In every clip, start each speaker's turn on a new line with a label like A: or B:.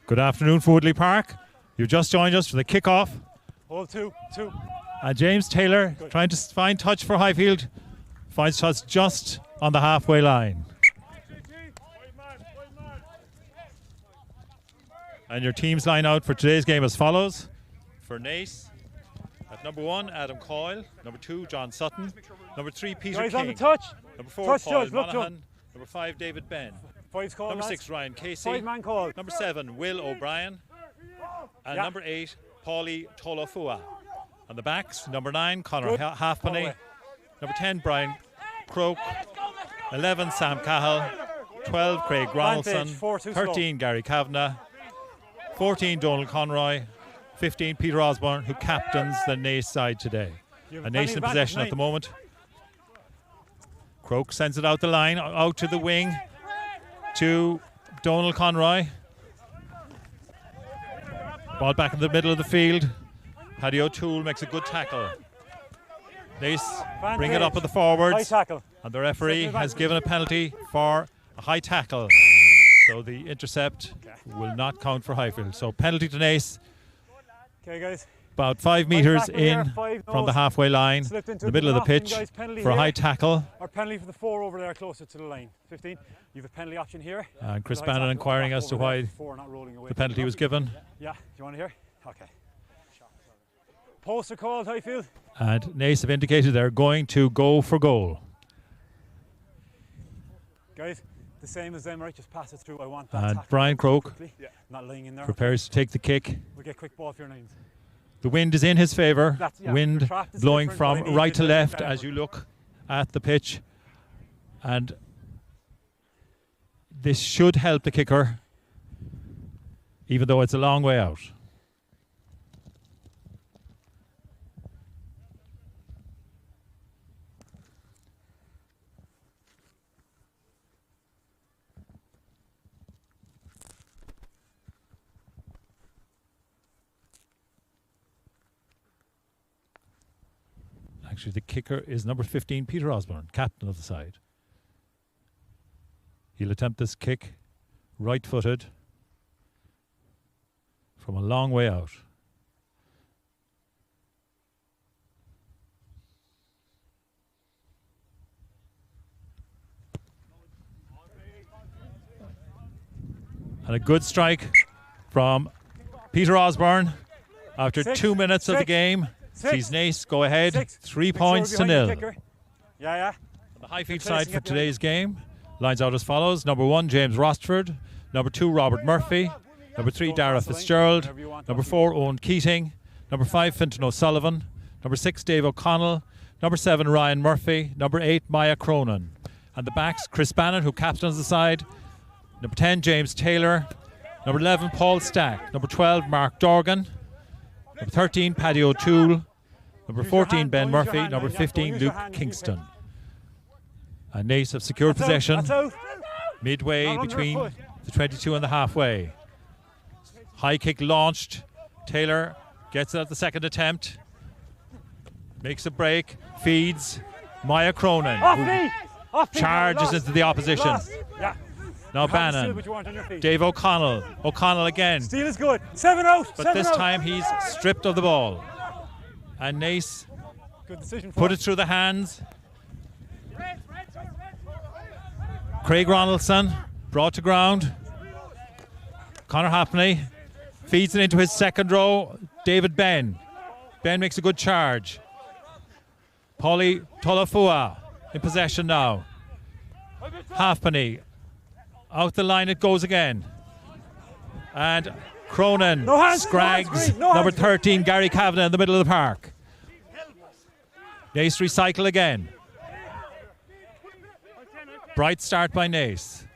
A: Good afternoon for Woodley Park. You've just joined us for the kick-off.
B: Hold two.
A: And James Taylor trying to find touch for Highfield. Finds touch just on the halfway line. And your teams line out for today's game as follows. For Naas, at number 1, Adam Coyle. Number 2, John Sutton. Number 3, Peter
B: Guys
A: King.
B: on the touch.
A: Number 4,
B: Touch,
A: Paul
B: Judge, look,
A: Monaghan. Number 5, David Ben.
B: Five's call,
A: Number
B: lads.
A: 6, Ryan Casey.
B: 5-man call.
A: Number 7, Will O'Brien. And number 8, Paulie Tolofua. On the backs, number 9, Conor Halfpenny. Number 10, Brian Croke. 11, Sam Cahill. 12, Craig Ronaldson. 13, Gary Kavanagh. 14, Donald Conroy. 15, Peter Osborne, who captains the Naas side today. And Naas in possession at the moment. Croke sends it out the line, out to the wing to Donald Conroy. Ball back in the middle of the field. Paddy O'Toole makes a good tackle. Naas bring it up at the forwards.
B: High tackle.
A: And the referee has given a penalty for a high tackle. So the intercept will not count for Highfield. So penalty to Naas.
B: Okay, guys.
A: About 5 metres in from the halfway line, in the middle of the pitch, for a high tackle.
B: Or penalty for the 4 over there closer to the line. 15. You have a penalty option here.
A: And Chris Bannon inquiring as to why the penalty was given.
B: Yeah, do you want to hear? Okay. Poster called, Highfield.
A: And Naas have indicated they're going to go for goal.
B: Guys, the same as them, right? Just pass it through. I want that.
A: And Brian Croke
B: not laying in there.
A: prepares to take the kick.
B: We'll get quick ball for your nines.
A: The wind is in his favour. Wind blowing
B: different.
A: from right to left as you look at the pitch. And this should help the kicker, even though it's a long way out. Actually, the kicker is number 15, Peter Osborne, captain of the side. He'll attempt this kick, right-footed, from a long way out. And a good strike from Peter Osborne after 2 minutes of the game. Sees Naas go ahead, 3 points to nil.
B: Yeah.
A: The Highfield side for today's game lines out as follows. Number 1, James Rostford. Number 2, Robert Murphy. Number 3, Dara Fitzgerald. Number 4, Owen Keating. Number 5, Fintan O'Sullivan. Number 6, Dave O'Connell. Number 7, Ryan Murphy. Number 8, Maya Cronin. And the backs, Chris Bannon, who captains the side. Number 10, James Taylor. Number 11, Paul Stack. Number 12, Mark Dorgan. Number 13, Paddy O'Toole. Number 14, Ben Murphy. Number 15, Luke Kingston. And Naas have secured possession midway between the 22 and the halfway. High kick launched. Taylor gets it at the second attempt. Makes a break. Feeds. Maya Cronin, who charges into the opposition. Now Bannon. Dave O'Connell. O'Connell again.
B: Steal is good. 7 out.
A: But this time he's stripped of the ball. And Naas put it through the hands. Craig Ronaldson brought to ground. Conor Halfpenny feeds it into his second row. David Ben. Ben makes a good charge. Paulie Tolofua in possession now. Halfpenny. Out the line it goes again. And Cronin scrags number 13, Gary Kavanagh, in the middle of the park. Naas recycle again. Bright start by Naas.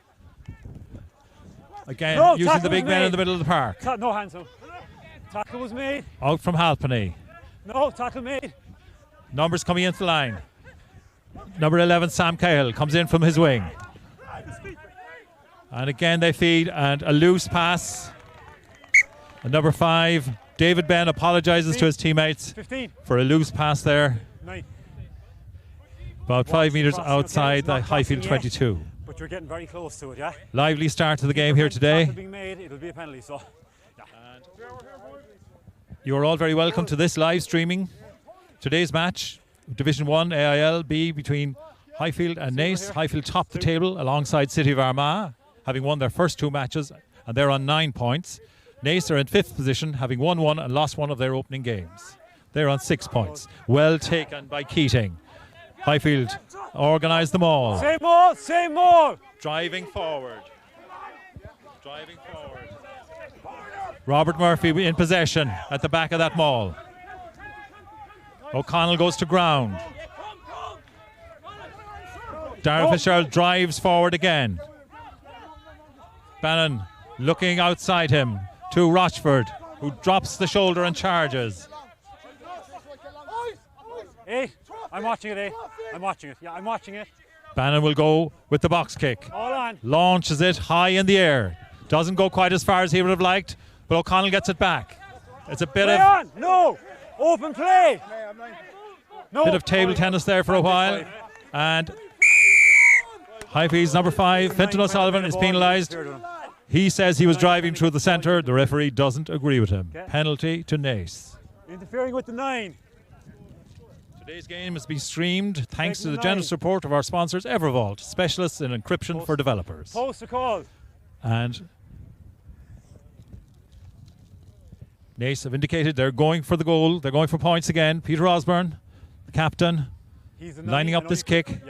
A: Again, using the big men in the middle of the park.
B: No hands up. Tackle was made.
A: Out from Halfpenny.
B: No, tackle made.
A: Numbers coming into the line. Number 11, Sam Cahill, comes in from his wing. And again they feed, and a loose pass. And number 5, David Ben apologises to his teammates for a loose pass there. About 5 metres outside the Highfield 22.
B: But you're getting very close to it, yeah?
A: Lively start to the game here today.
B: played, it'll be a penalty. So, yeah.
A: You're all very welcome to this live streaming. Today's match, Division 1 AIL B between Highfield and Naas. Highfield top the table alongside City of Armagh, having won their first 2 matches, and they're on 9 points. Naas are in 5th position, having won 1 and lost 1 of their opening games. They're on 6 points. Well taken by Keating. Highfield organised them all.
B: Same more.
A: Driving forward. Robert Murphy in possession at the back of that maul. O'Connell goes to ground. Darren Fitzgerald drives forward again. Bannon looking outside him to Rochford, who drops the shoulder and charges.
B: Hey, I'm watching it, eh? I'm watching it. Yeah, I'm watching it.
A: Bannon will go with the box kick.
B: All on.
A: Launches it high in the air. Doesn't go quite as far as he would have liked, but O'Connell gets it back. It's a bit
B: Play
A: of
B: on. No. Open play. No.
A: bit of table tennis there for a while. And Highfield's number 5, Fintan O'Sullivan, is penalised. He says he was driving through the centre. The referee doesn't agree with him. Penalty to Naas.
B: Interfering with the 9.
A: Today's game has been streamed thanks to the generous support of our sponsors, Evervault, specialists in encryption for developers.
B: Post a call.
A: And Naas have indicated they're going for the goal. They're going for points again. Peter Osborne, the captain, lining up this kick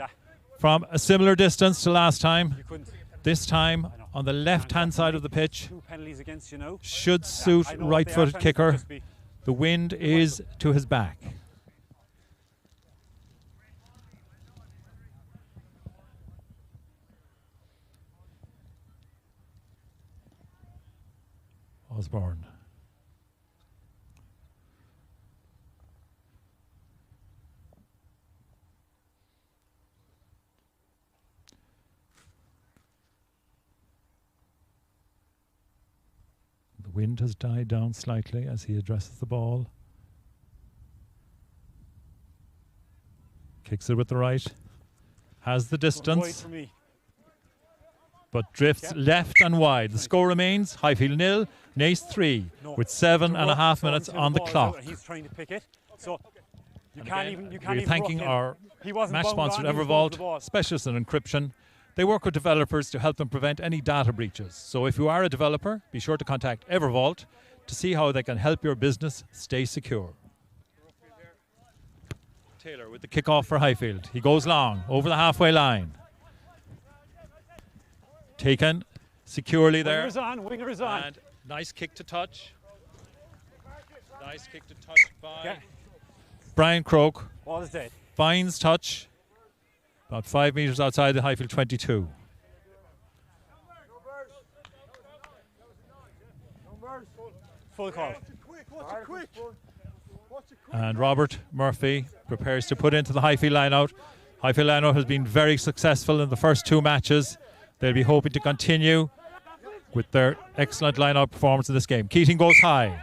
A: from a similar distance to last time. This time on the left-hand side of the pitch.
B: 2 penalties against you now.
A: Should suit right-footed kicker. The wind is to his back. Osborne. The wind has died down slightly as he addresses the ball. Kicks it with the right. Has the distance. But drifts left and wide. The score remains Highfield 0, Naas 3, with 7.5 minutes on the clock.
B: He's trying to pick it. So you
A: we're thanking our match sponsor Evervault, specialists in encryption. They work with developers to help them prevent any data breaches. So if you are a developer, be sure to contact Evervault to see how they can help your business stay secure. Taylor with the kickoff for Highfield. He goes long over the halfway line. Taken securely there.
B: Winger is on.
A: And nice kick to touch. Nice kick to touch by Brian Croak.
B: Ball is dead.
A: Finds touch. About 5 metres outside the Highfield 22.
B: Full call.
A: And Robert Murphy prepares to put into the Highfield line-out. Highfield line-out has been very successful in the first 2 matches. They'll be hoping to continue with their excellent line-out performance in this game. Keating goes high.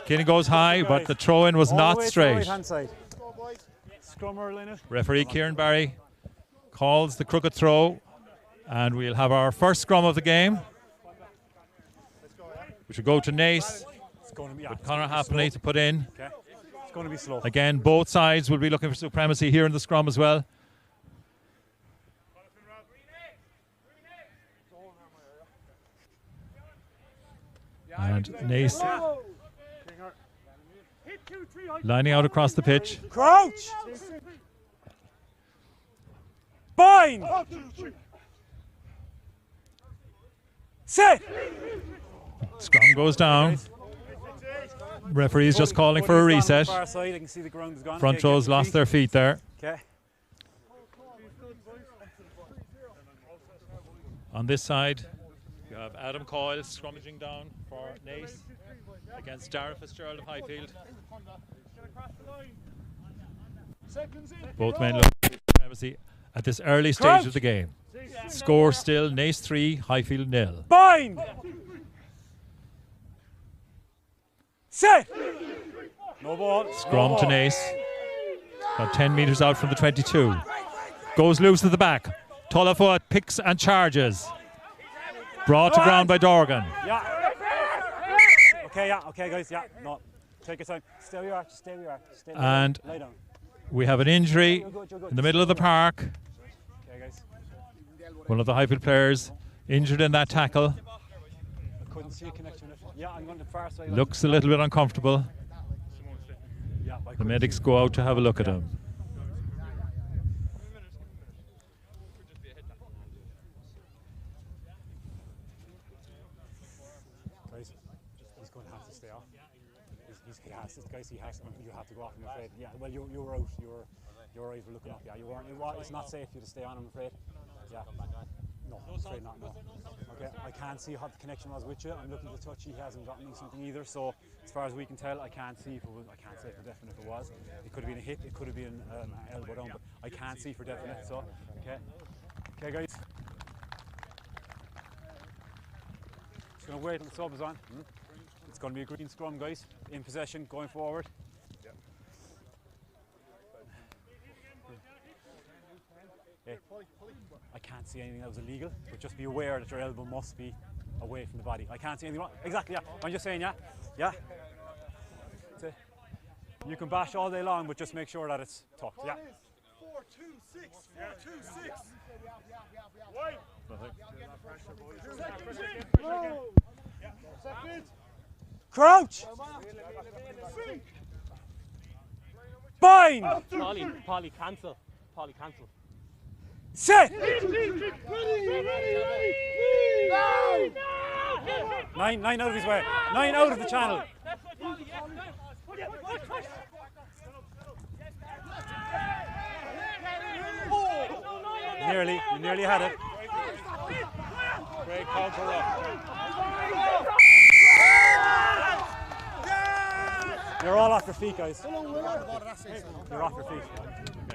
A: But the throw-in was not straight. Referee Kieran Barry calls the crooked throw, and we'll have our first scrum of the game, which will go to Naas, with Conor Halfpenny to put in.
B: It's going to be slow.
A: Again, both sides will be looking for supremacy here in the scrum as well. And Naas lining out across the pitch.
B: Crouch! Bind! Set!
A: Scrum goes down. Referee's just calling for a reset. Front rows lost their feet there. On this side, you have Adam Coyle scrummaging down for Naas against Darren Fitzgerald of Highfield. Both men look for supremacy at this early stage of the game. Score still Naas 3, Highfield 0.
B: Bind! Set! No ball.
A: Scrum to Naas. About 10 metres out from the 22. Goes loose at the back. Tullafoot picks and charges. Brought to ground by Dorgan.
B: Yeah. Okay, yeah, okay, guys, yeah, no. Take your time. Stay where you are, stay where you are. Stay
A: And
B: lie down.
A: we have an injury
B: You're good.
A: in the middle of the park.
B: Okay, guys.
A: One of the Highfield players injured in that tackle.
B: I couldn't see a connection. Yeah, I'm going to the far side.
A: Looks a little bit uncomfortable.
B: Yeah,
A: The medics go out to have a look at him.
B: Guys, he's going to have to stay off. He has to, guys. You have to go off. I'm afraid. Yeah. Well, you were out. Your eyes were looking up. Yeah, you weren't. It's not safe for you to stay on. I'm afraid. Yeah. No, I'm afraid not. No. Okay. I can't see how the connection was with you. I'm looking to touch. He hasn't gotten me something either. So as far as we can tell, I can't see if it was. I can't say for definite if it was. It could have been a hit. It could have been an elbow down. But I can't see for definite. So okay. Okay, guys. Just gonna wait until the sub is on. It's going to be a green scrum, guys. In possession, going forward. Okay. I can't see anything that was illegal, but just be aware that your elbow must be away from the body. I can't see anything wrong. Exactly, yeah. I'm just saying, yeah. Yeah. That's it. You can bash all day long, but just make sure that it's tucked. Yeah.
C: 4-2-6. 4-2-6.
B: Crouch! Bind!
D: Polly, cancel. Polly, cancel.
B: Sit! Nine out of his way. 9 out of the channel. You nearly had it.
C: Great counter up.
B: You're all off your feet, guys. You're off your feet.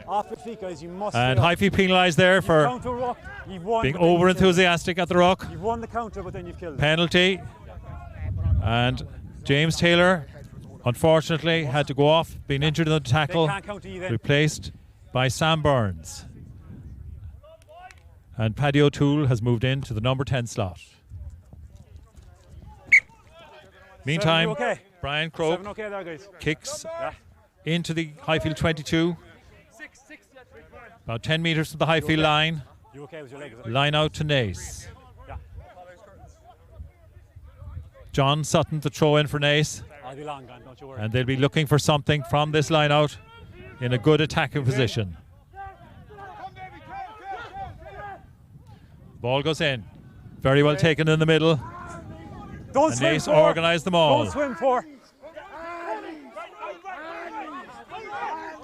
B: Off your feet, guys. You must.
A: And Highfield penalised there for
B: counter ruck. You've won,
A: being
B: but then
A: over
B: you've killed
A: enthusiastic at the ruck.
B: it. You've won the counter, but then you've killed it.
A: Penalty. And James Taylor, unfortunately, had to go off, being injured in the
B: They
A: tackle,
B: can't counter you then.
A: replaced by Sam Burns. And Paddy O'Toole has moved into the number 10 slot. Meantime,
B: Seven, you okay?
A: Brian
B: 7
A: Croak
B: okay there, guys.
A: kicks
B: Yeah.
A: into the Highfield 22. About 10 metres from the Highfield line.
B: You okay with your leg? Is it?
A: Line out to Naas.
B: Yeah.
A: John Sutton to throw in for Naas.
B: I'll be long gone, don't you worry.
A: And they'll be looking for something from this line out in a good attacking position. Ball goes in. Very well taken in the middle.
B: Don't
A: And
B: swim
A: Naas
B: for.
A: organised them all.
B: Don't swim for.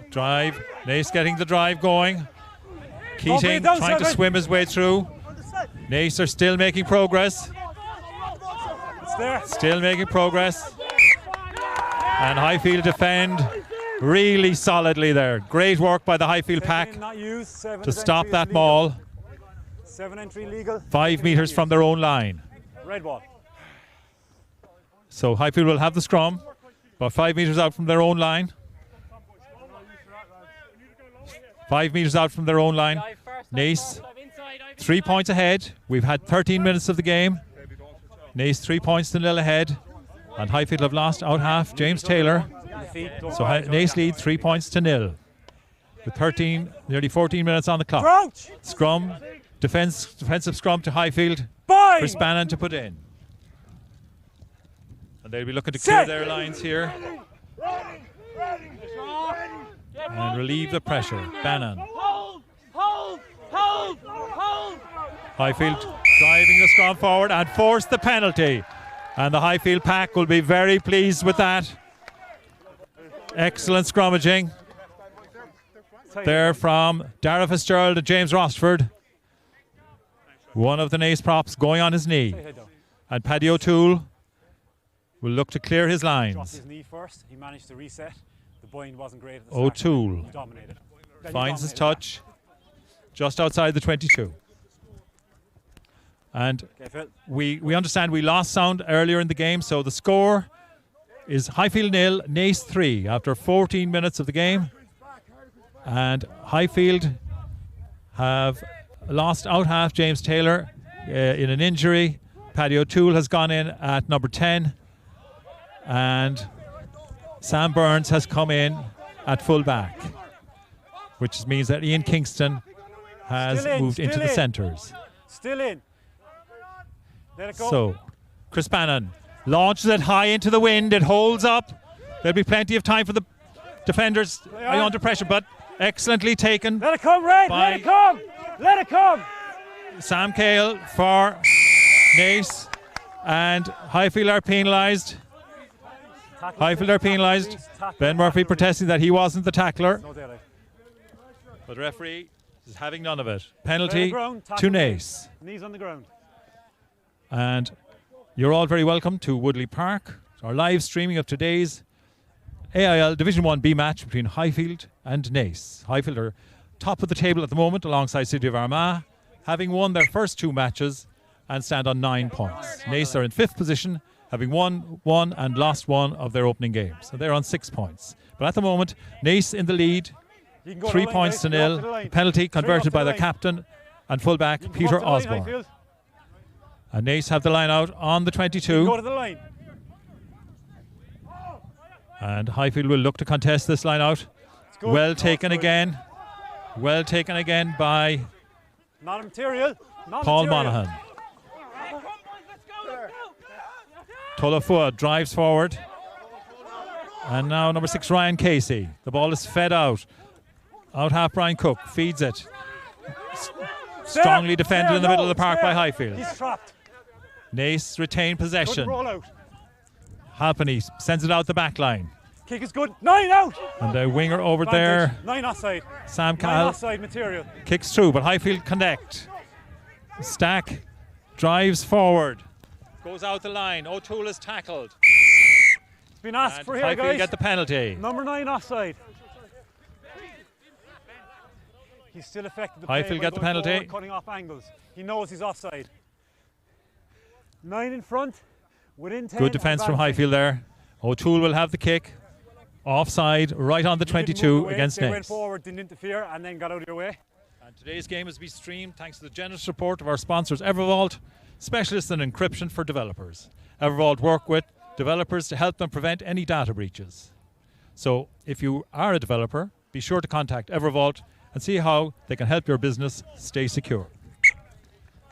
A: Drive. Naas getting the drive going.
B: Don't
A: Keating
B: be down,
A: trying to
B: Seven.
A: swim his way through. Naas are still making progress.
B: It's there.
A: Still making progress. And Highfield defend really solidly there. Great work by the Highfield pack
B: Not used. 7
A: to
B: is
A: stop
B: entry
A: that
B: legal.
A: maul
B: 7 entry legal.
A: 5 metres from their own line.
B: Red ball.
A: So Highfield will have the scrum about 5 metres out from their own line. 5 metres out from their own line. Naas 3 points ahead. We've had 13 minutes of the game. Naas 3 points to nil ahead. And Highfield have lost out half James Taylor. So Naas lead 3 points to nil. With nearly 14 minutes on the clock.
B: Crouch.
A: Scrum, defensive scrum to Highfield.
B: Bind.
A: Chris Bannon to put in. And they'll be looking to clear their lines here. And relieve the pressure. Bannon. Highfield driving the scrum forward and force the penalty. And the Highfield pack will be very pleased with that. Excellent scrummaging there from Dara Fitzgerald and James Rossford. One of the Naas props going on his knee. And Paddy O'Toole will look to clear his
B: Dropped
A: lines.
B: his knee first. He managed to reset. The bind wasn't great at the start.
A: O'Toole
B: He dominated. Then he
A: finds his
B: dominated.
A: touch just outside the 22. And
B: Okay, Phil.
A: we understand we lost sound earlier in the game, so the score is Highfield 0, Naas 3 after 14 minutes of the game. And Highfield have lost out half James Taylor in an injury, Paddy O'Toole has gone in at number 10. And Sam Burns has come in at full back, which means that Ian Kingston has moved into the centres.
B: Still in. Let it go.
A: So, Chris Bannon launches it high into the wind. It holds up. There'll be plenty of time for the defenders under pressure, but excellently taken.
B: Let it come, Red. Let it come. Let it come.
A: Sam Cale for Naas, and Highfield are penalised. Highfield are penalised. Ben Murphy protesting that he wasn't the tackler. But the referee is having none of it. Penalty to Naas.
B: Knees on the ground.
A: And you're all very welcome to Woodley Park, our live streaming of today's AIL Division 1B match between Highfield and Naas. Highfield are top of the table at the moment alongside City of Armagh, having won their first 2 matches and stand on 9 points. Naas are in 5th position, having won 1 and lost 1 of their opening games. So they're on 6 points. But at the moment, Naas in the lead, 3 points to nil. Penalty converted by their captain and fullback Peter Osborne. And Naas have the line out on the 22.
B: Go to the line.
A: And Highfield will look to contest this line out. Well taken again. Well taken again by
B: Not a material.
A: Paul Monaghan. Tolafua drives forward. And now number 6, Ryan Casey. The ball is fed out. Out half Brian Cook feeds it. Strongly defended in the middle of the park by Highfield.
B: He's trapped.
A: Naas retain possession.
B: Good roll out.
A: Halpenny sends it out the back line.
B: Kick is good. 9 out.
A: And the winger over there,
B: 9 offside.
A: Sam
B: 9
A: Cahill,
B: offside material.
A: kicks through, but Highfield connect. Stack drives forward. Goes out the line. O'Toole is tackled.
B: It's been asked
A: And
B: for here,
A: Highfield
B: guys.
A: get the penalty.
B: Number 9 offside. He's still affected the play
A: Highfield
B: by
A: get the
B: going
A: penalty.
B: forward, cutting off angles. He knows he's offside. 9 in front. Within 10.
A: Good defence from
B: advancing.
A: Highfield there. O'Toole will have the kick. Offside, right on the
B: He didn't move
A: 22
B: away.
A: against
B: They went
A: Naas.
B: forward, didn't interfere, and then got out of your way.
A: And today's game is to be streamed thanks to the generous support of our sponsors, Evervault, specialists in encryption for developers. Evervault work with developers to help them prevent any data breaches. So if you are a developer, be sure to contact Evervault and see how they can help your business stay secure.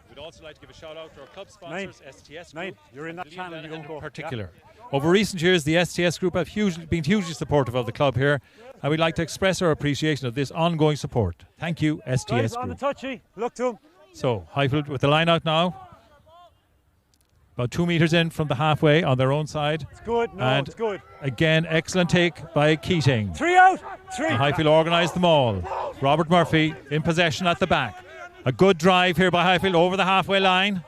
A: We'd also like to give a shout out to our club sponsors, STS Group.
B: You're in that channel, you don't
A: in
B: go.
A: particular. Over recent years, the STS Group have been hugely supportive of the club here, and we'd like to express our appreciation of this ongoing support. Thank you, STS
B: Guys, on the
A: Group.
B: touchy. Look to him.
A: So, Highfield with the line out now. About 2 metres in from the halfway on their own side.
B: It's good. No,
A: And
B: it's good.
A: again, excellent take by Keating.
B: 3 out. 3.
A: And Highfield organised them all. Robert Murphy in possession at the back. A good drive here by Highfield over the halfway line.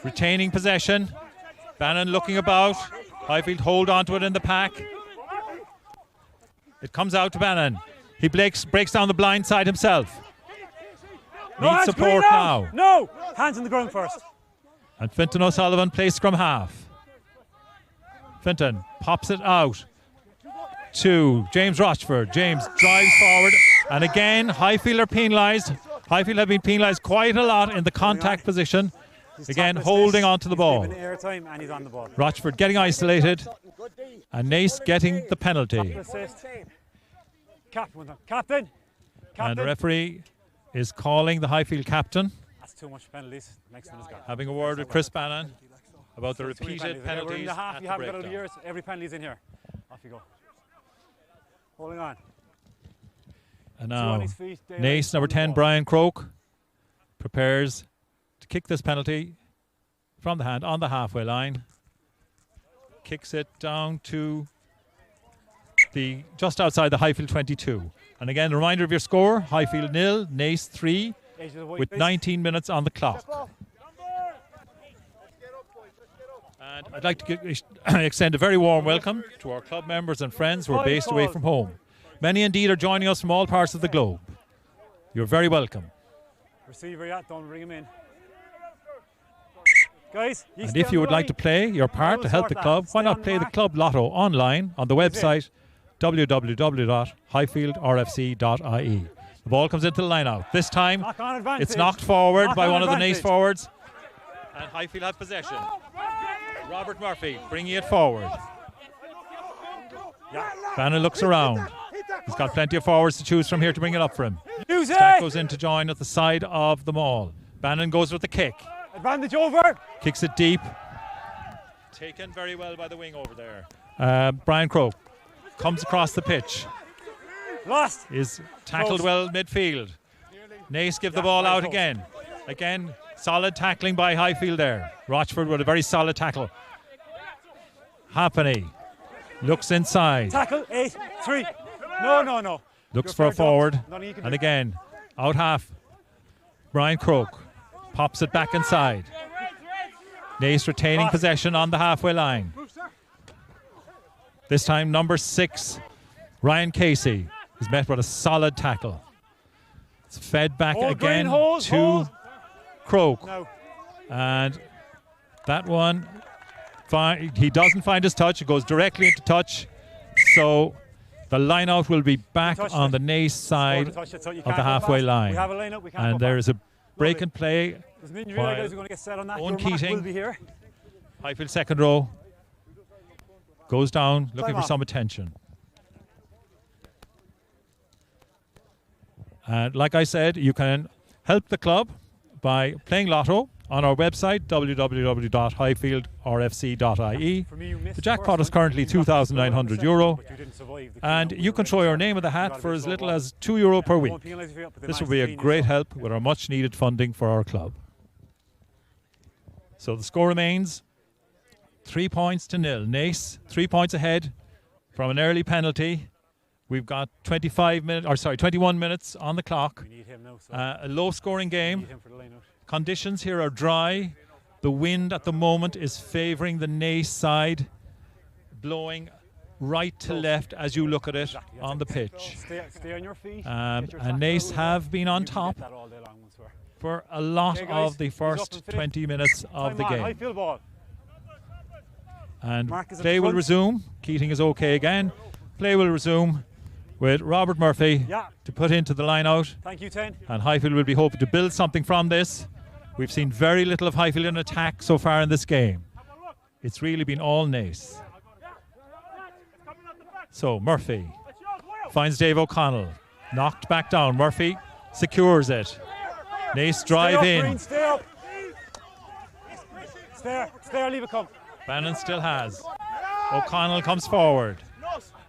A: Retaining possession. Bannon looking about. Highfield hold on to it in the pack. It comes out to Bannon. He breaks down the blind side himself.
B: No,
A: Needs
B: hands
A: support
B: green out.
A: now.
B: No. Hands on the ground first.
A: And Fintan O'Sullivan plays scrum half. Fintan pops it out to James Rochford. James drives forward. And again, Highfield are penalised. Highfield have been penalised quite a lot in the contact position. Again, holding on to the ball.
B: He's given airtime and he's on the ball.
A: Rochford getting isolated. And Naas getting the penalty.
B: Assist. Captain.
A: And the referee is calling the Highfield captain,
B: That's too much penalties. Next one is gone.
A: having a word with Chris Bannon about the
B: Too many
A: repeated
B: We're in
A: penalties
B: the half.
A: at
B: You
A: the
B: haven't got out of
A: breakdown.
B: yours. Every penalty's in here. Off you go. Holding on.
A: And
B: Two on
A: now,
B: his feet. Daylight
A: Naas, number
B: on the
A: 10,
B: ball.
A: Brian Croke, prepares to kick this penalty from the hand on the halfway line. Kicks it down to the just outside the Highfield 22. And again, a reminder of your score: Highfield 0, Naas 3,
B: Edge of the white
A: with
B: base.
A: 19 minutes on the clock. And I'd like to extend a very warm welcome to our club members and friends who are based away from home. Many indeed are joining us from all parts of the globe. You're very welcome.
B: Receiver, yeah. Don't bring him in. Guys,
A: And if you would like to play your part to help the club, why not play the club lotto online on the website www.highfieldrfc.ie. The ball comes into the line out. This time
B: Knock on advantage.
A: it's knocked forward
B: Knock
A: by
B: on
A: one of the Naas
B: advantage.
A: forwards. And Highfield have possession. Robert Murphy bringing it forward. Bannon looks around. He's got plenty of forwards to choose from here to bring it up for him. Stack goes in to join at the side of the maul. Bannon goes with the kick.
B: Advantage over.
A: Kicks it deep. Taken very well by the wing over there. Brian Croke comes across the pitch.
B: Lost.
A: Is tackled well midfield. Naas give the ball out again. Again, solid tackling by Highfield there. Rochford with a very solid tackle. Halfpenny looks inside.
B: Tackle 8-3. No.
A: Looks for a forward. And again, out half. Brian Croke pops it back inside. Naas retaining possession on the halfway line. This time, number 6, Ryan Casey, is met with a solid tackle. It's fed back again to Croke.
B: No.
A: And that one, he doesn't find his touch. It goes directly into touch. So the line out will be back on the Naas side of the halfway line. And there is a break and play.
B: There's an injury there, guys. We're going to get set on that.
A: Owen
B: Your mark
A: Keating.
B: will be here.
A: Highfield second row. Goes down, looking for some attention. And like I said, you can help the club by playing Lotto on our website, www.highfieldrfc.ie. The jackpot is currently €2,900, and you can throw your name in the hat for as little as €2 per week. This will be a great help with our much needed funding for our club. So the score remains 3-0. Naas 3 points ahead from an early penalty. We've got 21 minutes on the clock. A low-scoring game. Conditions here are dry. The wind at the moment is favouring the Naas side, blowing right to left as you look at it on the pitch.
B: Stay on your feet.
A: And Naas have been on top for a lot of the first 20 minutes of the game. And play will resume. Keating is okay again. Play will resume with Robert Murphy to put into the line out.
B: Thank you, 10.
A: And Highfield will be hoping to build something from this. We've seen very little of Highfield in attack so far in this game. It's really been all Naas. So Murphy finds Dave O'Connell. Knocked back down. Murphy secures it. Naas drive in.
B: Stay up. Stay there, leave it come.
A: Bannon still has. O'Connell comes forward.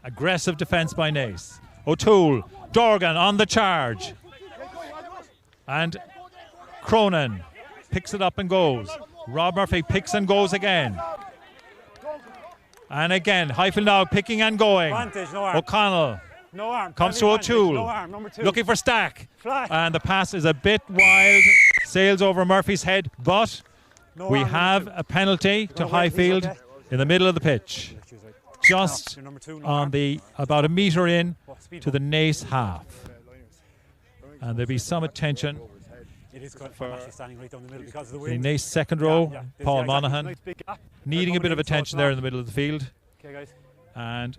A: Aggressive defence by Naas. O'Toole, Dorgan on the charge. And Cronin picks it up and goes. Rob Murphy picks and goes again. And again, Highfield now picking and going.
B: Advantage, no arm.
A: O'Connell
B: No arm.
A: comes to O'Toole.
B: No arm, number 2.
A: Looking for Stack.
B: Flat.
A: And the pass is a bit wild. Sails over Murphy's head, but
B: No
A: we
B: arm,
A: have
B: number 2.
A: a penalty to Highfield in the middle of the pitch. Just
B: Number 2, no
A: on
B: arm.
A: the about a metre in to the Naas half. And there'll be some attention.
B: It is good. I'm actually standing right down the middle because of the
A: The
B: wind.
A: Naas second row,
B: Yeah, yeah.
A: Paul
B: Yeah, exactly.
A: Monaghan,
B: Nice big gap.
A: needing a bit of
B: Coming in, so
A: attention
B: it's
A: there
B: not-
A: in the middle of the field.
B: Okay, guys.
A: And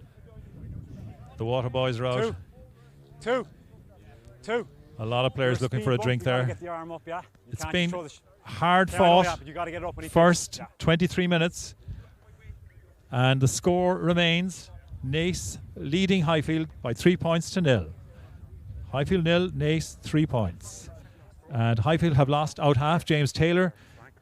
A: the water boys are out.
B: Two.
A: A lot of players looking for a drink
B: You gotta
A: there.
B: get the arm up, yeah. You
A: It's
B: can't
A: been
B: throw the
A: hard
B: Yeah, I know, yeah,
A: fought
B: but you gotta get it up when he
A: first
B: kicks.
A: 23 minutes. And the score remains Naas leading Highfield by 3-0. Highfield 0, Naas 3 points. And Highfield have lost out half James Taylor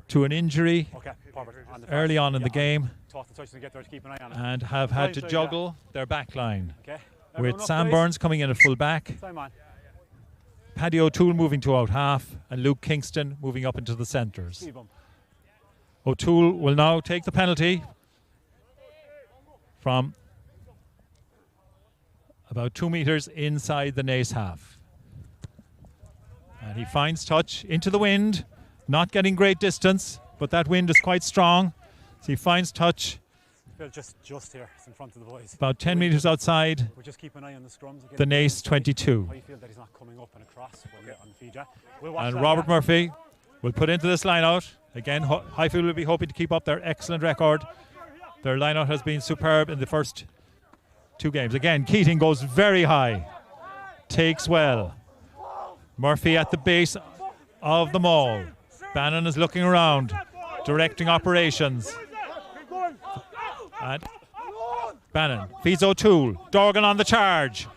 A: to an injury
B: Okay, perfect. On the
A: early
B: first.
A: on in the game
B: Toss the touch to get there to keep an eye on it.
A: and have had to
B: Right, so,
A: juggle their back line.
B: Okay.
A: With
B: Everyone up,
A: Sam
B: please?
A: Burns coming in at full back,
B: Time on.
A: Paddy O'Toole moving to out half, and Luke Kingston moving up into the centres.
B: Leave 'em.
A: O'Toole will now take the penalty from about 2 metres inside the Naas half. And he finds touch into the wind, not getting great distance, but that wind is quite strong. So he finds touch
B: Phil, just here. It's in front of the boys.
A: about 10 metres outside
B: We'll just keep an eye on the scrums.
A: the Naas 22.
B: I feel that he's not coming up and across when we're on the feed, yeah? We'll watch
A: And
B: that,
A: Robert
B: yeah?
A: Murphy will put into this line-out. Again, Highfield will be hoping to keep up their excellent record. Their line-out has been superb in the first 2 games. Again, Keating goes very high. Takes well. Murphy at the base of the maul. Bannon is looking around. directing operations. And Bannon feeds O'Toole. Dorgan on the charge.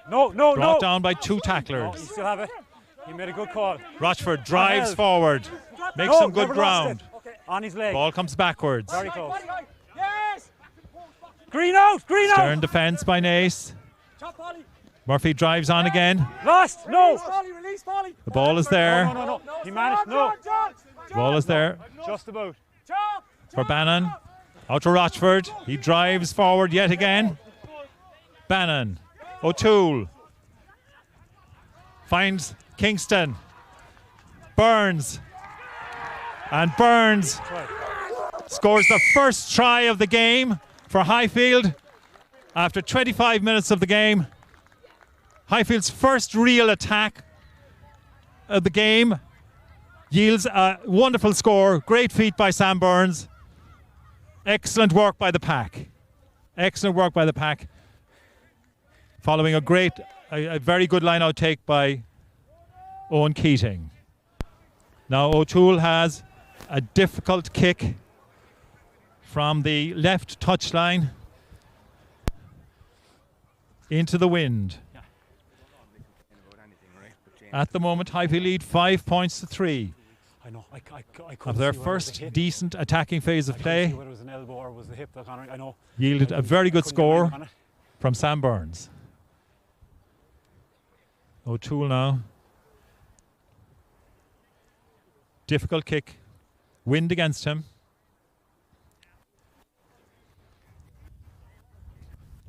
A: Brought down by 2 tacklers.
B: You still have it. He made a good call.
A: Rochford drives forward. Makes some good ground.
B: On his leg.
A: Ball comes backwards.
B: Very close. Green out! Green out!
A: Stern defence by Naas. Murphy drives on again.
B: Lost! No!
A: The ball is there.
B: No. He managed. No.
A: The ball is there
B: Just about.
A: for Bannon. Out to Rochford. He drives forward yet again. Bannon. O'Toole. Finds Kingston. Burns. And Burns scores the first try of the game for Highfield after 25 minutes of the game. Highfield's first real attack of the game yields a wonderful score. Great feat by Sam Burns. Excellent work by the pack. Excellent work by the pack. Following a very good line-out take by Owen Keating. Now O'Toole has a difficult kick from the left touchline into the wind. At the moment, Highfield lead 5 points to 3.
B: I know. I
A: Of their first decent attacking phase of play,
B: whether it was an elbow or was the hip. I know.
A: yielded a very good score from Sam Burns. O'Toole now. Difficult kick. Wind against him.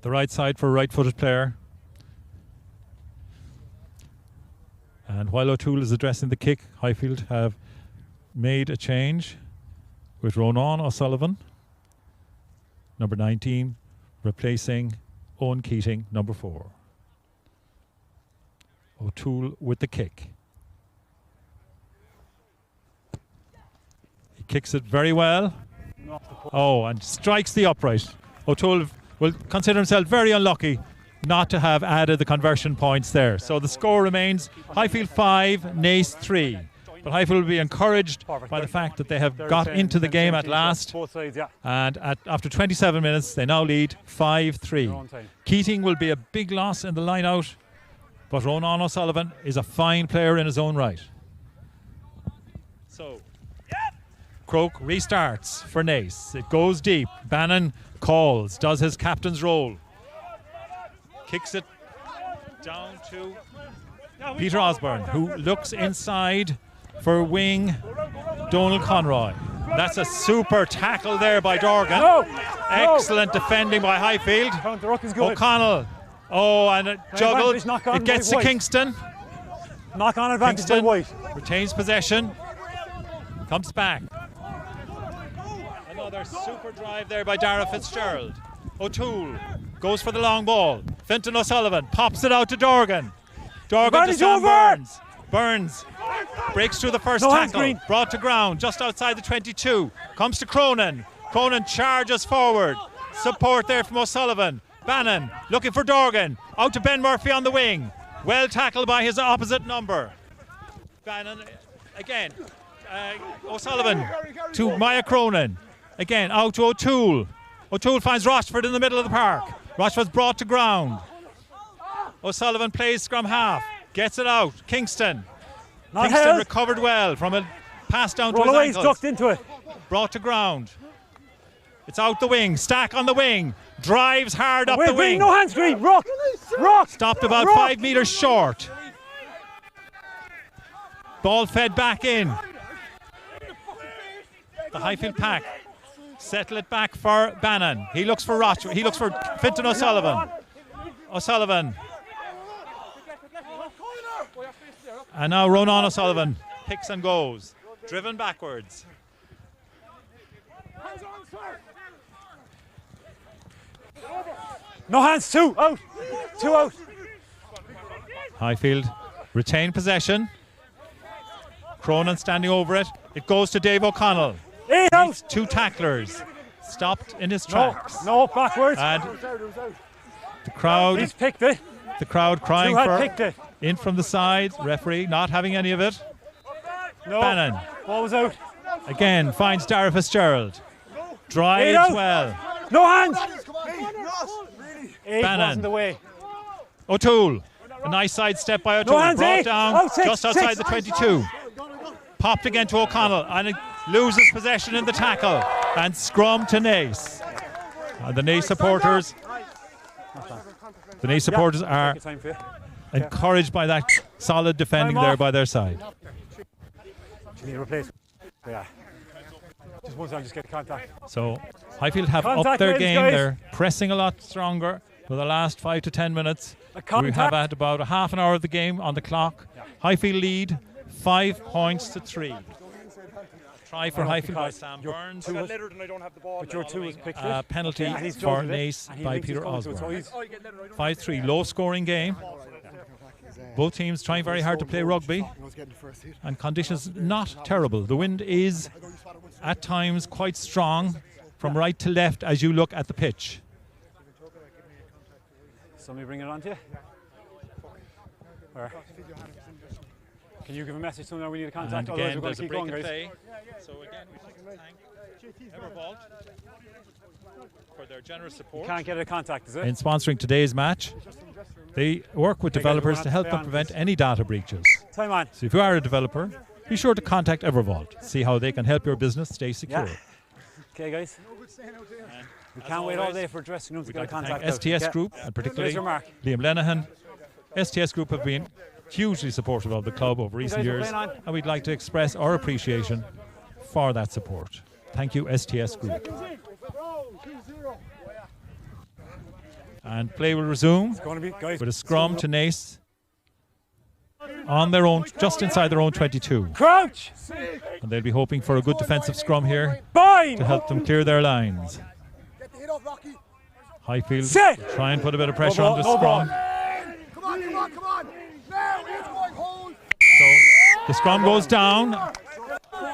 A: The right side for a right-footed player. And while O'Toole is addressing the kick, Highfield have made a change with Ronan O'Sullivan, number 19, replacing Owen Keating, number 4. O'Toole with the kick. He kicks it very well. Oh, and strikes the upright. O'Toole will consider himself very unlucky not to have added the conversion points there. So the score remains Highfield 5, Naas 3. But Highfield will be encouraged by the fact that they have got into the game at last.
B: Both sides, yeah.
A: And after 27 minutes, they now lead 5-3. Keating will be a big loss in the line-out, but Ronan O'Sullivan is a fine player in his own right. So, Croke restarts for Naas. It goes deep. Bannon calls, does his captain's role. Kicks it down to Peter Osborne, who looks inside for wing Donald Conroy. That's a super tackle there by Dorgan. Excellent defending by Highfield.
B: The ruck is good.
A: O'Connell. Oh, and it juggled. It gets to Kingston.
B: Knock on advantage by
A: Kingston
B: White.
A: retains possession. Comes back. Another super drive there by Dara Fitzgerald. O'Toole goes for the long ball. Fintan O'Sullivan pops it out to Dorgan. Dorgan to Sam Burns. Burns breaks through the first tackle. Brought to ground just outside the 22. Comes to Cronin. Cronin charges forward. Support there from O'Sullivan. Bannon looking for Dorgan. Out to Ben Murphy on the wing. Well tackled by his opposite number. Bannon again. O'Sullivan to Maya Cronin. Again out to O'Toole. O'Toole finds Rochford in the middle of the park. Rochford's brought to ground. O'Sullivan plays scrum half. Gets it out. Kingston. Kingston recovered well from a pass down to his ankles.
B: Ducked into it.
A: Brought to ground. It's out the wing. Stack on the wing. Drives hard up the wing.
B: No hands, Green. Rock.
A: Stopped about 5 metres short. Ball fed back in. The Highfield pack settle it back for Bannon. He looks for Rochford. He looks for Fintan O'Sullivan. O'Sullivan. And now Ronan O'Sullivan picks and goes. Driven backwards.
B: No hands, 2 out. 2 out.
A: Highfield retain possession. Cronin standing over it. It goes to Dave O'Connell.
B: 8 out.
A: 2 tacklers. Stopped in his tracks.
B: No, backwards.
A: And the crowd.
B: He's picked it.
A: The crowd crying
B: Two had
A: for
B: picked it.
A: in from the side. Referee not having any of it.
B: No.
A: Bannon.
B: Ball was out.
A: Again, finds Dara Fitzgerald.
B: Eight
A: Drives
B: out.
A: well.
B: No hands. Eight
A: Bannon.
B: wasn't the way.
A: O'Toole. A nice side step by O'Toole.
B: hands,
A: Brought
B: eight.
A: down
B: Out, six,
A: just outside
B: six.
A: the 22. Popped again to O'Connell and it loses possession in the tackle. And scrum to Naas. And the Naas supporters are
B: Take your time for you.
A: encouraged by that solid defending
B: Time
A: there
B: off.
A: by their side.
B: You need a replacement. Yeah. Just one time, just get contact.
A: So Highfield have upped
B: Contact
A: their
B: wins,
A: game.
B: guys.
A: They're pressing a lot stronger for the last 5 to 10 minutes. We
B: contact.
A: have had about a half an hour of the game on the clock. Highfield lead 5 points to 3. Try for Highfield by Sam Burns.
C: I got littered and I don't have the ball.
B: But your two was picked
A: Penalty
B: and he's
A: for
B: judged it,
A: Naas
B: and he
A: by
B: thinks he's
A: Peter
B: coming to it, so
A: Osborne.
B: he's-
A: 5-3, low scoring game. Both teams trying very hard to play rugby, and conditions not terrible. The wind is at times quite strong from right to left as you look at the pitch.
B: Somebody bring it on to you? Or can you give a message to them that we need a contact?
A: And
B: Otherwise
A: again,
B: we're going
A: there's
B: to
A: a
B: keep
A: break
B: going,
A: in
B: guys.
A: play. So again, we'd like to thank Evervault for their generous support
B: Can't get a contact, is it?
A: in sponsoring today's match. They work with
B: Okay, guys, we're
A: developers
B: gonna
A: to
B: have
A: help
B: to
A: them
B: stay on
A: prevent
B: this.
A: any data breaches.
B: Time on.
A: So if you are a developer, be sure to contact Evervault. See how they can help your business stay secure.
B: Yeah. Okay, guys. We can't wait all day for dressing rooms to
A: We'd
B: get a
A: like to
B: contact
A: thank
B: out.
A: STS
B: Yeah.
A: Group, and particularly
B: There's your mark.
A: Liam Lenihan. STS Group have been hugely supportive of the club over recent
B: guys are
A: years,
B: playing on.
A: and we'd like to express our appreciation for that support. Thank you, STS Group. And play will resume
B: It's going to be, guys.
A: with a scrum to Naas on their own, just inside their own 22.
B: Crouch!
A: And they'll be hoping for a good defensive scrum here
B: Bind!
A: to help them clear their lines. Highfield
B: Sit!
A: will try and put a bit of pressure
B: No
A: on the
B: ball, no
A: scrum.
C: Come on, come on, come on. Now it's going hold.
A: So the scrum goes down,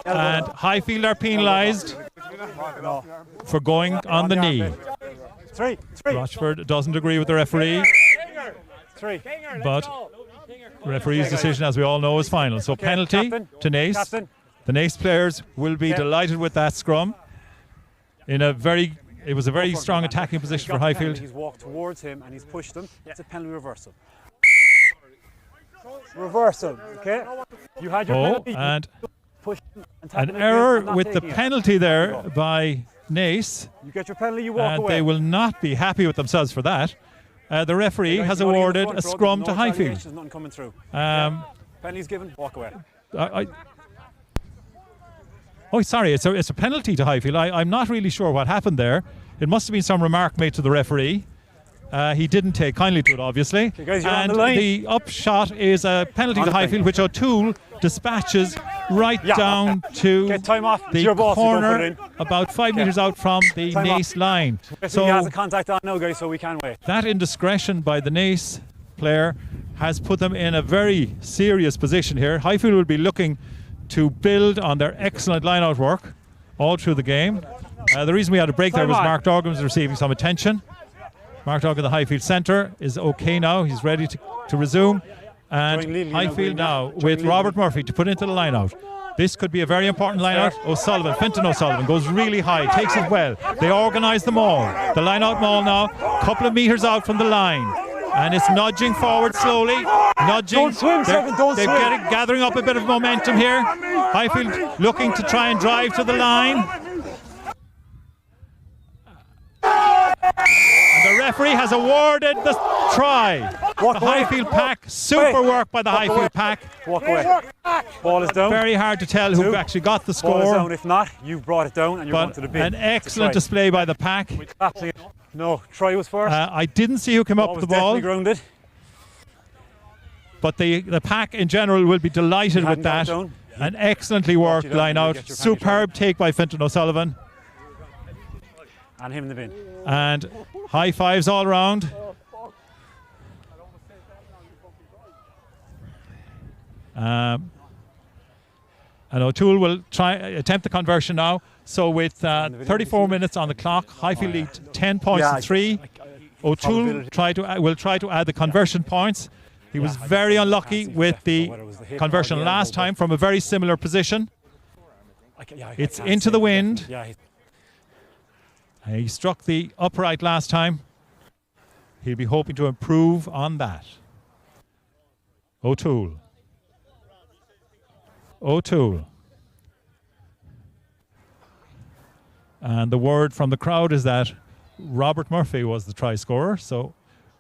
A: and Highfield are penalised
B: No.
A: for going on the knee.
B: Three.
A: Rochford doesn't agree with the referee,
B: Three.
A: but referee's decision, as we all know, is final. So penalty
B: captain.
A: to Naas.
B: Captain.
A: The Naas players will be
B: Okay.
A: delighted with that scrum. It was a very strong attacking position for Highfield.
B: He's walked towards him and he's pushed him. It's a penalty reversal. Reversal, okay? You had your
A: Oh,
B: penalty.
A: and
B: Push and
A: an
B: tackle him,
A: error
B: I'm not
A: with the
B: taking it.
A: penalty there by Naas,
B: You get your penalty, you walk
A: and
B: away.
A: they will not be happy with themselves for that. The referee
B: Guys,
A: has
B: you wanna get in
A: awarded
B: front
A: a
B: row,
A: scrum
B: no
A: to Highfield.
B: retaliation, nothing coming through. Penalty's given, walk away.
A: Oh, sorry, it's a penalty to Highfield. I'm not really sure what happened there. It must have been some remark made to the referee. He didn't take kindly to it, obviously.
B: Okay, guys, you're on
A: and
B: the line.
A: the upshot is a penalty
B: On
A: to
B: the thing.
A: Highfield, which O'Toole dispatches right
B: Yeah.
A: down to
B: Get time off. It's
A: the
B: your ball, so don't put
A: corner,
B: it in.
A: about 5 metres out from the
B: Time off.
A: Naas line.
B: So he has
A: So
B: a contact on now, guys, so we can wait.
A: that indiscretion by the Naas player has put them in a very serious position here. Highfield will be looking to build on their excellent line-out work all through the game. The reason we had a break there was
B: Time on.
A: Mark Dorgan was receiving some attention. Mark Dorgan, the Highfield centre, is okay now. He's ready to resume. And
B: Join Lily now,
A: Highfield now
B: Join
A: with
B: Lily.
A: Robert Murphy to put into the line-out. This could be a very important line-out. O'Sullivan, Fintan O'Sullivan goes really high, takes it well. They organise the maul. The line-out maul now, a couple of metres out from the line. And it's nudging forward slowly. Nudging.
B: Don't swim,
A: They're-
B: Seven, don't
A: they're
B: swim.
A: gathering up a bit of momentum here. Highfield looking to try and drive to the line. And the referee has awarded the try.
B: Walk
A: The
B: away.
A: Highfield pack, super
B: Wait.
A: work by the
B: Walk away.
A: Highfield pack.
B: Walk away. Ball is down.
A: Very hard to tell who
B: Two.
A: actually got the
B: Ball is down.
A: score,
B: If not, you've brought it down and you're going
A: but
B: to the bin.
A: an
B: It's a
A: excellent
B: try.
A: display by the pack.
B: Collapsing it. No, try was first.
A: I didn't see who came
B: Ball
A: up
B: was
A: with the ball,
B: definitely grounded.
A: but the pack in general will be delighted
B: You
A: with
B: hadn't
A: that.
B: got down.
A: An excellently worked
B: you down,
A: line
B: you
A: out.
B: get your penalty
A: Superb take by Fintan O'Sullivan.
B: And him in the bin.
A: And high fives all round. And O'Toole will attempt the conversion now. So with 34 minutes on the clock, Highfield lead 10 points
B: Yeah,
A: to 3. O'Toole will try to add the conversion points. He was very unlucky with the conversion last time from a very similar position. It's into the wind. He struck the upright last time. He'll be hoping to improve on that. O'Toole. And the word from the crowd is that Robert Murphy was the try scorer. So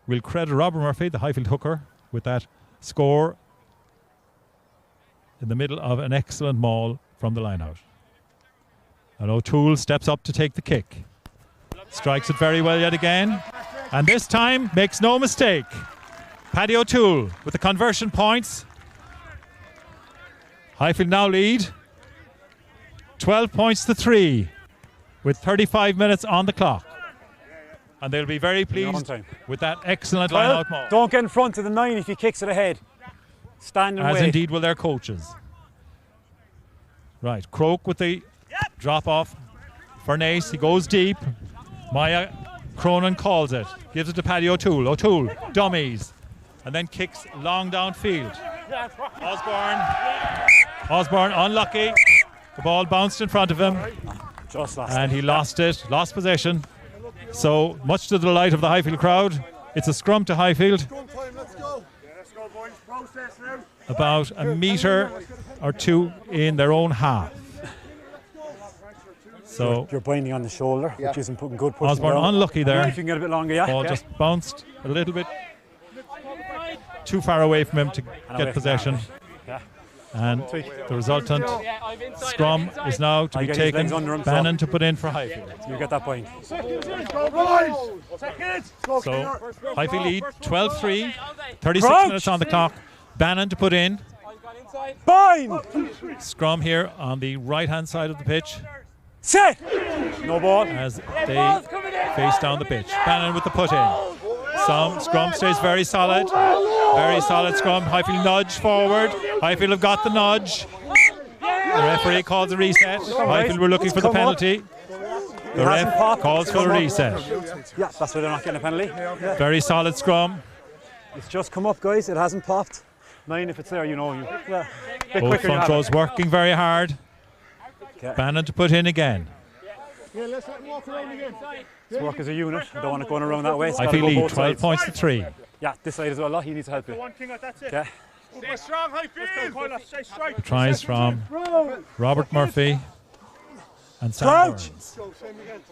A: we'll credit Robert Murphy, the Highfield hooker, with that score in the middle of an excellent maul from the line-out. And O'Toole steps up to take the kick. Strikes it very well yet again. And this time makes no mistake. Paddy O'Toole with the conversion points. Highfield now lead 12 points to 3 with 35 minutes on the clock. And they'll be very pleased with that excellent line-out maul.
B: Don't get in front of the 9 if he kicks it ahead. Stand and wait.
A: As indeed will their coaches. Right, Croak with the drop-off for Naas. He goes deep. Maya Cronin calls it. Gives it to Paddy O'Toole. O'Toole dummies. And then kicks long downfield. Osborne unlucky. The ball bounced in front of him. And he lost it. Lost possession. So, much to the delight of the Highfield crowd, it's a scrum to Highfield. About a metre or two in their own half. So
B: you're binding on the shoulder, which isn't putting good push.
A: Osborne unlucky there.
B: If you can get a bit longer, yeah.
A: Ball just bounced a little bit too far away from him to get possession. And the resultant scrum is now to be taken. Bannon to put in for Highfield.
B: You get that point.
A: So Highfield lead 12-3, 36 minutes on the clock. Bannon to put in.
B: Bind!
A: Scrum here on the right-hand side of the pitch.
B: Set! No ball.
A: As they face down the pitch. Bannon with the put in. Scrum stays very solid. Very solid scrum. Highfield nudge forward. Highfield have got the nudge. The referee calls a reset. Highfield were looking for the penalty. The ref calls for a reset.
B: Yeah, that's why they're not getting a penalty.
A: Very solid scrum.
B: It's just come up, guys. It hasn't popped. 9 if it's there, you know.
A: Both front rows working very hard. Bannon to put in again.
C: Yeah, let's let him walk around again.
B: Let's work as a unit. I don't want it going around that way.
A: I feel lead 12 points to 3.
B: Yeah, this side as well. He needs help.
C: Okay. Stay strong, Highfield. Stay strong.
A: Tries from Robert Murphy and Sam Burns.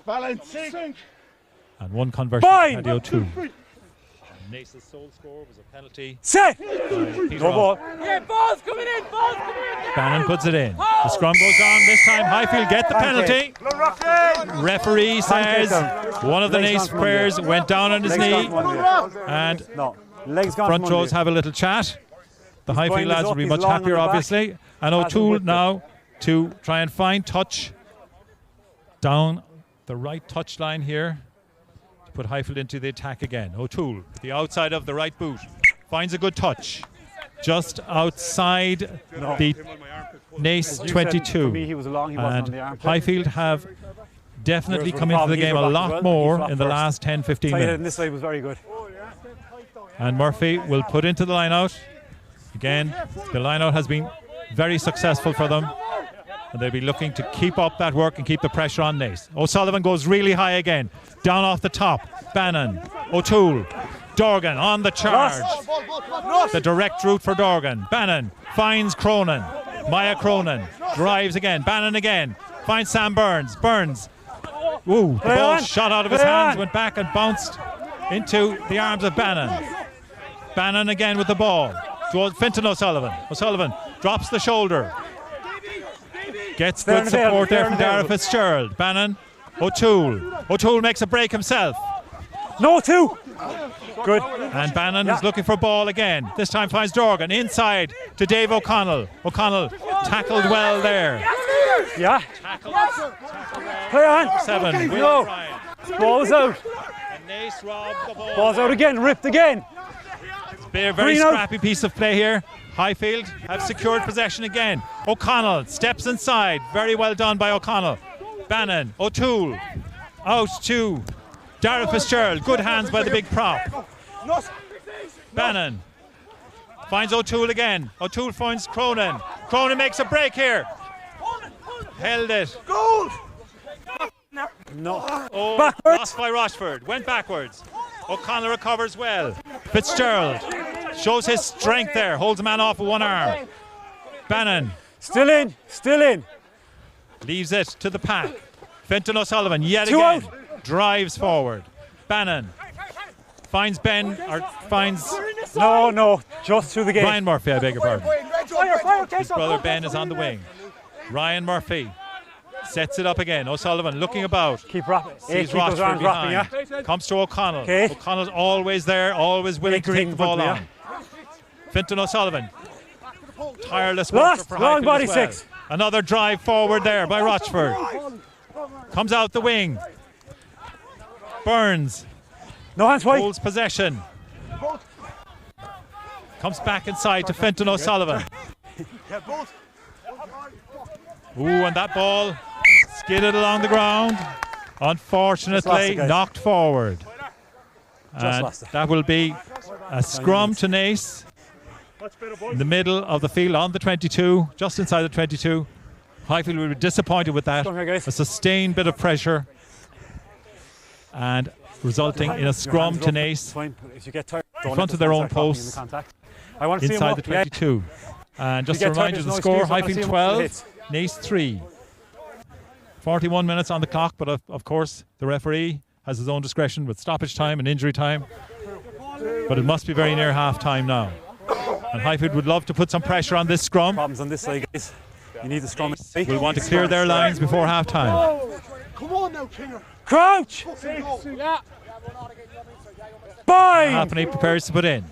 C: Balance.
A: And one conversion to Paddy O'Toole. Naas' sole score was a penalty.
B: Set! No ball.
D: Yeah, ball's coming in, ball's coming in.
A: Bannon puts it in. The scrum goes on. This time Highfield get the penalty. Referee says one of the Naas players went down on his knee. And front rows have a little chat. The Highfield lads will be much happier, obviously. And O'Toole now to try and find touch down the right touch line here. Put Highfield into the attack again. O'Toole, the outside of the right boot, finds a good touch. Just outside the Naas 22. And Highfield have definitely come into the game a lot more in the last 10-15 minutes.
B: This side was very good.
A: And Murphy will put into the line-out. Again, the line-out has been very successful for them. And they'll be looking to keep up that work and keep the pressure on Naas. O'Sullivan goes really high again. Down off the top. Bannon. O'Toole. Dorgan on the charge. The direct route for Dorgan. Bannon finds Cronin. Maya Cronin drives again. Bannon again. Finds Sam Burns. Burns. Ooh, the ball shot out of his hands, went back and bounced into the arms of Bannon. Bannon again with the ball. Towards Fintan O'Sullivan. O'Sullivan drops the shoulder. Gets good support there from Dara Fitzgerald. Bannon, O'Toole. O'Toole makes a break himself.
B: No, two. Good.
A: And Bannon is looking for a ball again. This time finds Dorgan inside to Dave O'Connell. O'Connell tackled well there.
B: Yeah. Play on.
A: 7.
B: No. Ball's out.
A: And Naas robbed the ball.
B: Ball's out again. Ripped again.
A: It's been a very scrappy piece of play here. Highfield have secured possession again. O'Connell steps inside. Very well done by O'Connell. Bannon, O'Toole, out to Dara Fitzgerald. Good hands by the big prop. Bannon Finds O'Toole again. O'Toole finds Cronin. Cronin makes a break here. Held it.
C: Goal!
B: No.
A: Oh,
B: Backwards.
A: lost by Rochford. Went backwards. O'Connell recovers well. Fitzgerald shows his strength there. Holds a man off with one arm. Bannon
B: Still in. Still in.
A: leaves it to the pack. Fenton O'Sullivan yet
B: Two
A: again
B: out.
A: drives forward. Bannon finds finds
B: No. Just through the gate.
A: Ryan Murphy, I beg your pardon.
C: Fire,
A: His brother Ben is on the wing. Ryan Murphy sets it up again. O'Sullivan looking about.
B: Keep rapping.
A: Sees
B: Keep those
A: Rochford
B: arms rapping,
A: behind.
B: yeah?
A: Comes to O'Connell.
B: Okay.
A: O'Connell's always there, always willing to take the ball on. Finton O'Sullivan. Tireless worker
B: Last,
A: for
B: long
A: Highfield
B: body
A: as well.
B: six.
A: Another drive forward there by Rochford. Comes out the wing. Burns
B: No hands wide.
A: holds possession. Comes back inside to Fenton O'Sullivan. Ooh, and that ball skidded along the ground. Unfortunately,
B: guys.
A: knocked forward. And
B: lost it.
A: that will be a scrum to Naas in the middle of the field on the 22, just inside the 22. Highfield will be disappointed with that.
B: Come here, guys.
A: A sustained bit of pressure and resulting in a scrum to Naas
B: If you get tired, don't
A: front
B: let
A: of their
B: the
A: own
B: fans start
A: posts
B: copying the contact. I want to see 'em
A: inside
B: up.
A: the 22. And just
B: You
A: a
B: get tired,
A: reminder of the
B: there's no
A: score,
B: excuse, I wanna see
A: Highfield
B: 'em
A: 12,
B: hits.
A: Naas 3. 41 minutes on the clock, but of course the referee has his own discretion with stoppage time and injury time. But it must be very near half time now. And Highfield would love to put some pressure on this scrum.
B: Problems on this side, guys. You need the scrum.
A: We'll want to clear their lines before half time.
C: Come on now, Kinger.
B: Crouch!
D: Yeah.
B: Bind!
A: Halfpenny prepares to put in.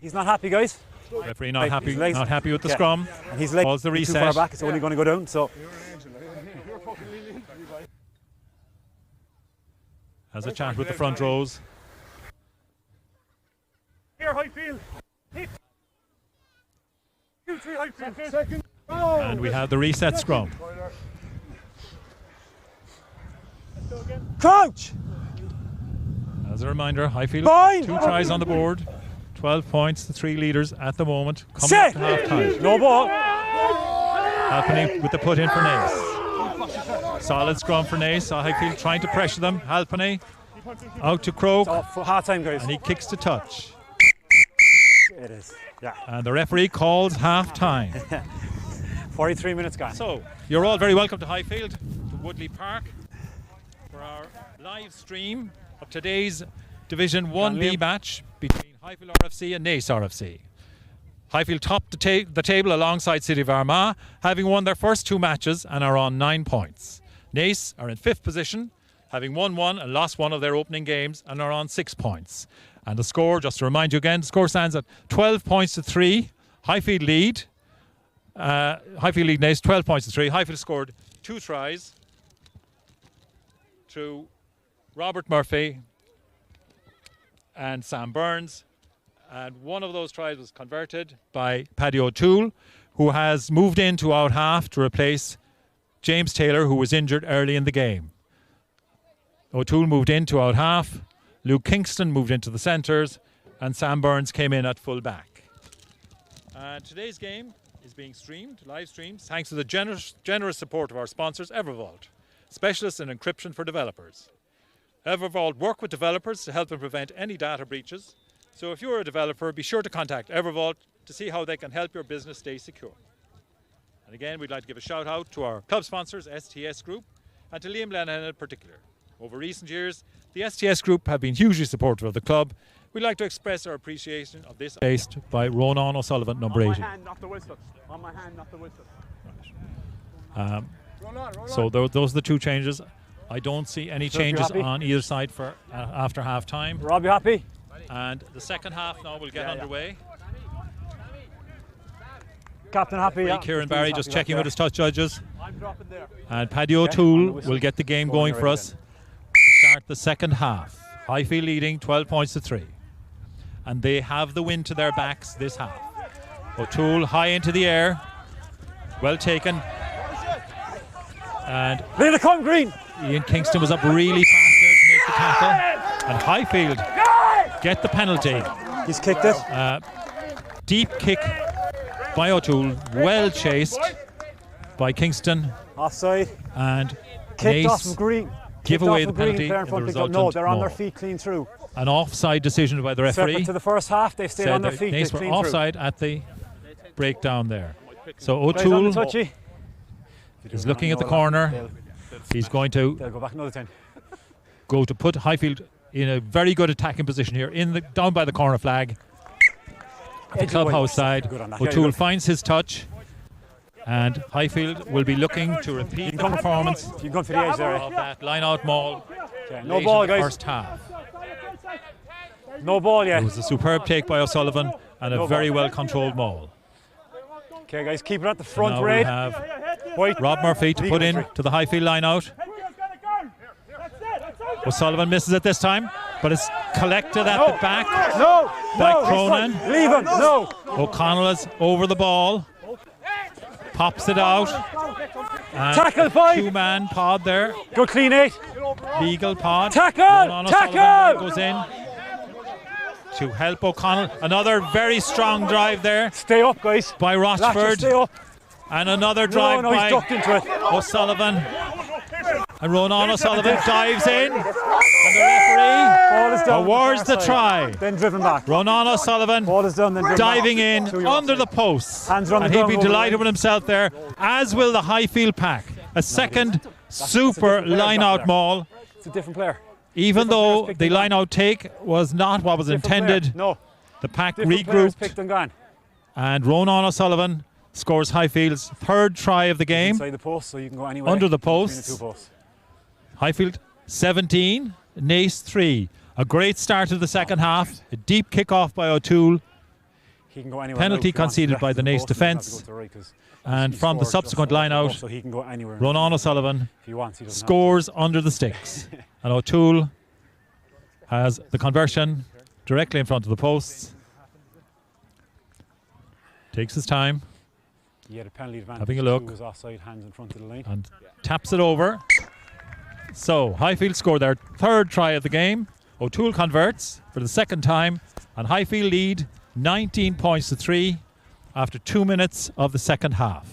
B: He's not happy, guys.
A: Referee not happy,
B: his legs-
A: not happy with the
B: yeah.
A: scrum.
B: And his leg
A: Calls the
B: too far
A: reset.
B: back. It's only going to go down. So
A: Has a chat with the front rows.
E: Here, Highfield. Hit. 2-3 Highfield.
C: Second.
A: And we have the reset scrum.
B: crouch!
A: As a reminder, Highfield,
B: Bind!
A: 2 tries on the board. 12 points, the 3 leaders at the moment. Coming
B: Set!
A: up to half time.
B: No ball.
A: Halfpenny with the put in for Naas. Solid scrum for Naas. Highfield trying to pressure them. Halfpenny out to Croak.
B: Oh, for half time, guys.
A: And he kicks to touch.
B: It is. Yeah.
A: And the referee calls half time.
B: 43 minutes gone.
A: So, you're all very welcome to Highfield, to Woodley Park, for our live stream of today's Division 1B match between Highfield RFC and Naas RFC. Highfield topped the table alongside City of Armagh, having won their first 2 matches and are on 9 points. Naas are in 5th position, having won 1 and lost 1 of their opening games and are on 6 points. And the score, just to remind you again, the score stands at 12 points to 3. Highfield lead. Highfield lead Naas 12 points to 3. Highfield scored 2 tries through Robert Murphy and Sam Burns. And one of those tries was converted by Paddy O'Toole, who has moved into out half to replace James Taylor, who was injured early in the game. O'Toole moved into out half, Luke Kingston moved into the centres, and Sam Burns came in at full back. Today's game is being streamed, live streamed, thanks to the generous support of our sponsors, Evervault, specialists in encryption for developers. Evervault work with developers to help them prevent any data breaches. So if you're a developer, be sure to contact Evervault to see how they can help your business stay secure. And again, we'd like to give a shout out to our club sponsors, STS Group, and to Liam Lennon in particular. Over recent years, the STS Group have been hugely supportive of the club. We'd like to express our appreciation of this. Based by Ronan O'Sullivan, number 80.
E: On my hand, not the whistle. On my hand, not the whistle.
A: So those are the 2 changes. I don't see any
B: So if you're
A: changes
B: happy?
A: on either side for after half time.
B: Rob, you happy?
A: And the second half now will get underway.
B: Captain happy? Yeah.
A: Kieran
B: Team's
A: Barry
B: happy,
A: just
B: yeah.
A: checking with his touch judges.
E: I'm dropping there.
A: And Paddy O'Toole
B: on the whistle.
A: will get the game
B: Go
A: going
B: on
A: for
B: your
A: us to start the second half. Highfield leading 12 points to 3. And they have the win to their backs this half. O'Toole high into the air. Well taken. And
B: Leave the come green.
A: Ian Kingston was up really fast there to make the tackle. And Highfield get the penalty.
B: He's kicked it.
A: Deep kick by O'Toole, well chased by Kingston,
B: Offside.
A: and
B: Kicked off
A: Naas
B: of Green.
A: give
B: Kicked
A: away
B: off
A: the
B: of Green
A: penalty
B: player in
A: in the
B: front of the goal.
A: resultant
B: No, they're on their
A: maul.
B: feet clean through.
A: An offside decision by the referee.
B: Separate to the first half, they stayed on their feet.
A: Naas
B: They
A: were
B: clean
A: offside at the breakdown there. So
B: through. Plays on the
A: O'Toole
B: touchy.
A: is looking at the corner. He's going to
B: They'll go back another 10.
A: go to put Highfield in a very good attacking position here, down by the corner flag. At the clubhouse side,
B: Good on that.
A: O'Toole
B: Yeah,
A: finds his touch, and Highfield will be looking to repeat the performance
B: You can come to the edge there.
A: of that line-out maul
B: Okay, no
A: late
B: ball,
A: in the
B: guys.
A: first half.
B: No ball yet.
A: It was a superb take by O'Sullivan and a
B: No
A: very
B: ball.
A: well-controlled maul.
B: Okay, guys, keep it at the front,
A: Now we
B: Red.
A: have
B: White.
A: Rob Murphy to put in to the Highfield line-out. O'Sullivan misses it this time, but it's collected at the back
B: No,
A: by
B: no, he's
A: Cronin.
B: fine. Leave him. No.
A: O'Connell is over the ball, pops it out. And
B: Tackle 5.
A: two-man pod there,
B: Good clean 8.
A: legal pod.
B: Tackle!
A: Ronan O'Sullivan
B: Tackle!
A: goes in to help O'Connell. Another very strong drive there
B: Stay up, guys.
A: by
B: Latcher,
A: Rochford,
B: stay up.
A: and another
B: No,
A: drive
B: no, he's
A: by
B: ducked into it.
A: O'Sullivan. And Ronan O'Sullivan dives in, and the referee
B: Ball is down.
A: awards the
B: far
A: try.
B: side. Then driven back.
A: Ronan O'Sullivan
B: Ball is done, then driven
A: diving
B: back.
A: in
B: To your
A: under the
B: offside.
A: posts,
B: Hands on
A: and
B: the
A: he'll
B: ground
A: be
B: over the
A: delighted
B: line.
A: with himself there, as will the Highfield pack. A second super
B: different player
A: line-out
B: back there.
A: maul,
B: It's a different player.
A: even
B: Different
A: though
B: players picked
A: the
B: and gone.
A: line-out take was not what was
B: Different
A: intended.
B: player. No.
A: The pack
B: Different players
A: regrouped,
B: picked and gone.
A: and Ronan O'Sullivan scores Highfield's third try of the game.
B: Inside the post, so you can go anywhere.
A: Under the
B: between
A: posts.
B: the two posts.
A: Highfield 17, Naas 3. A great start to the second half. A deep kick-off by O'Toole,
B: He can go anywhere.
A: Penalty
B: now if he wants.
A: conceded
B: Left
A: by
B: to
A: the Naas
B: post, he doesn't have to
A: defence.
B: go to the right 'cause
A: and
B: he
A: from the
B: scored
A: subsequent
B: just off the
A: line-out,
B: post, so he can go anywhere.
A: Ronan O'Sullivan
B: If he wants, he doesn't have
A: scores under the sticks. And O'Toole has the conversion directly in front of the posts. Takes his time
B: to. He had a penalty advantage.
A: Having a look.
B: Two was offside, hands in front of the line.
A: and taps it over. So Highfield scored their third try of the game. O'Toole converts for the second time, and Highfield lead 19 points to 3 after 2 minutes of the second half.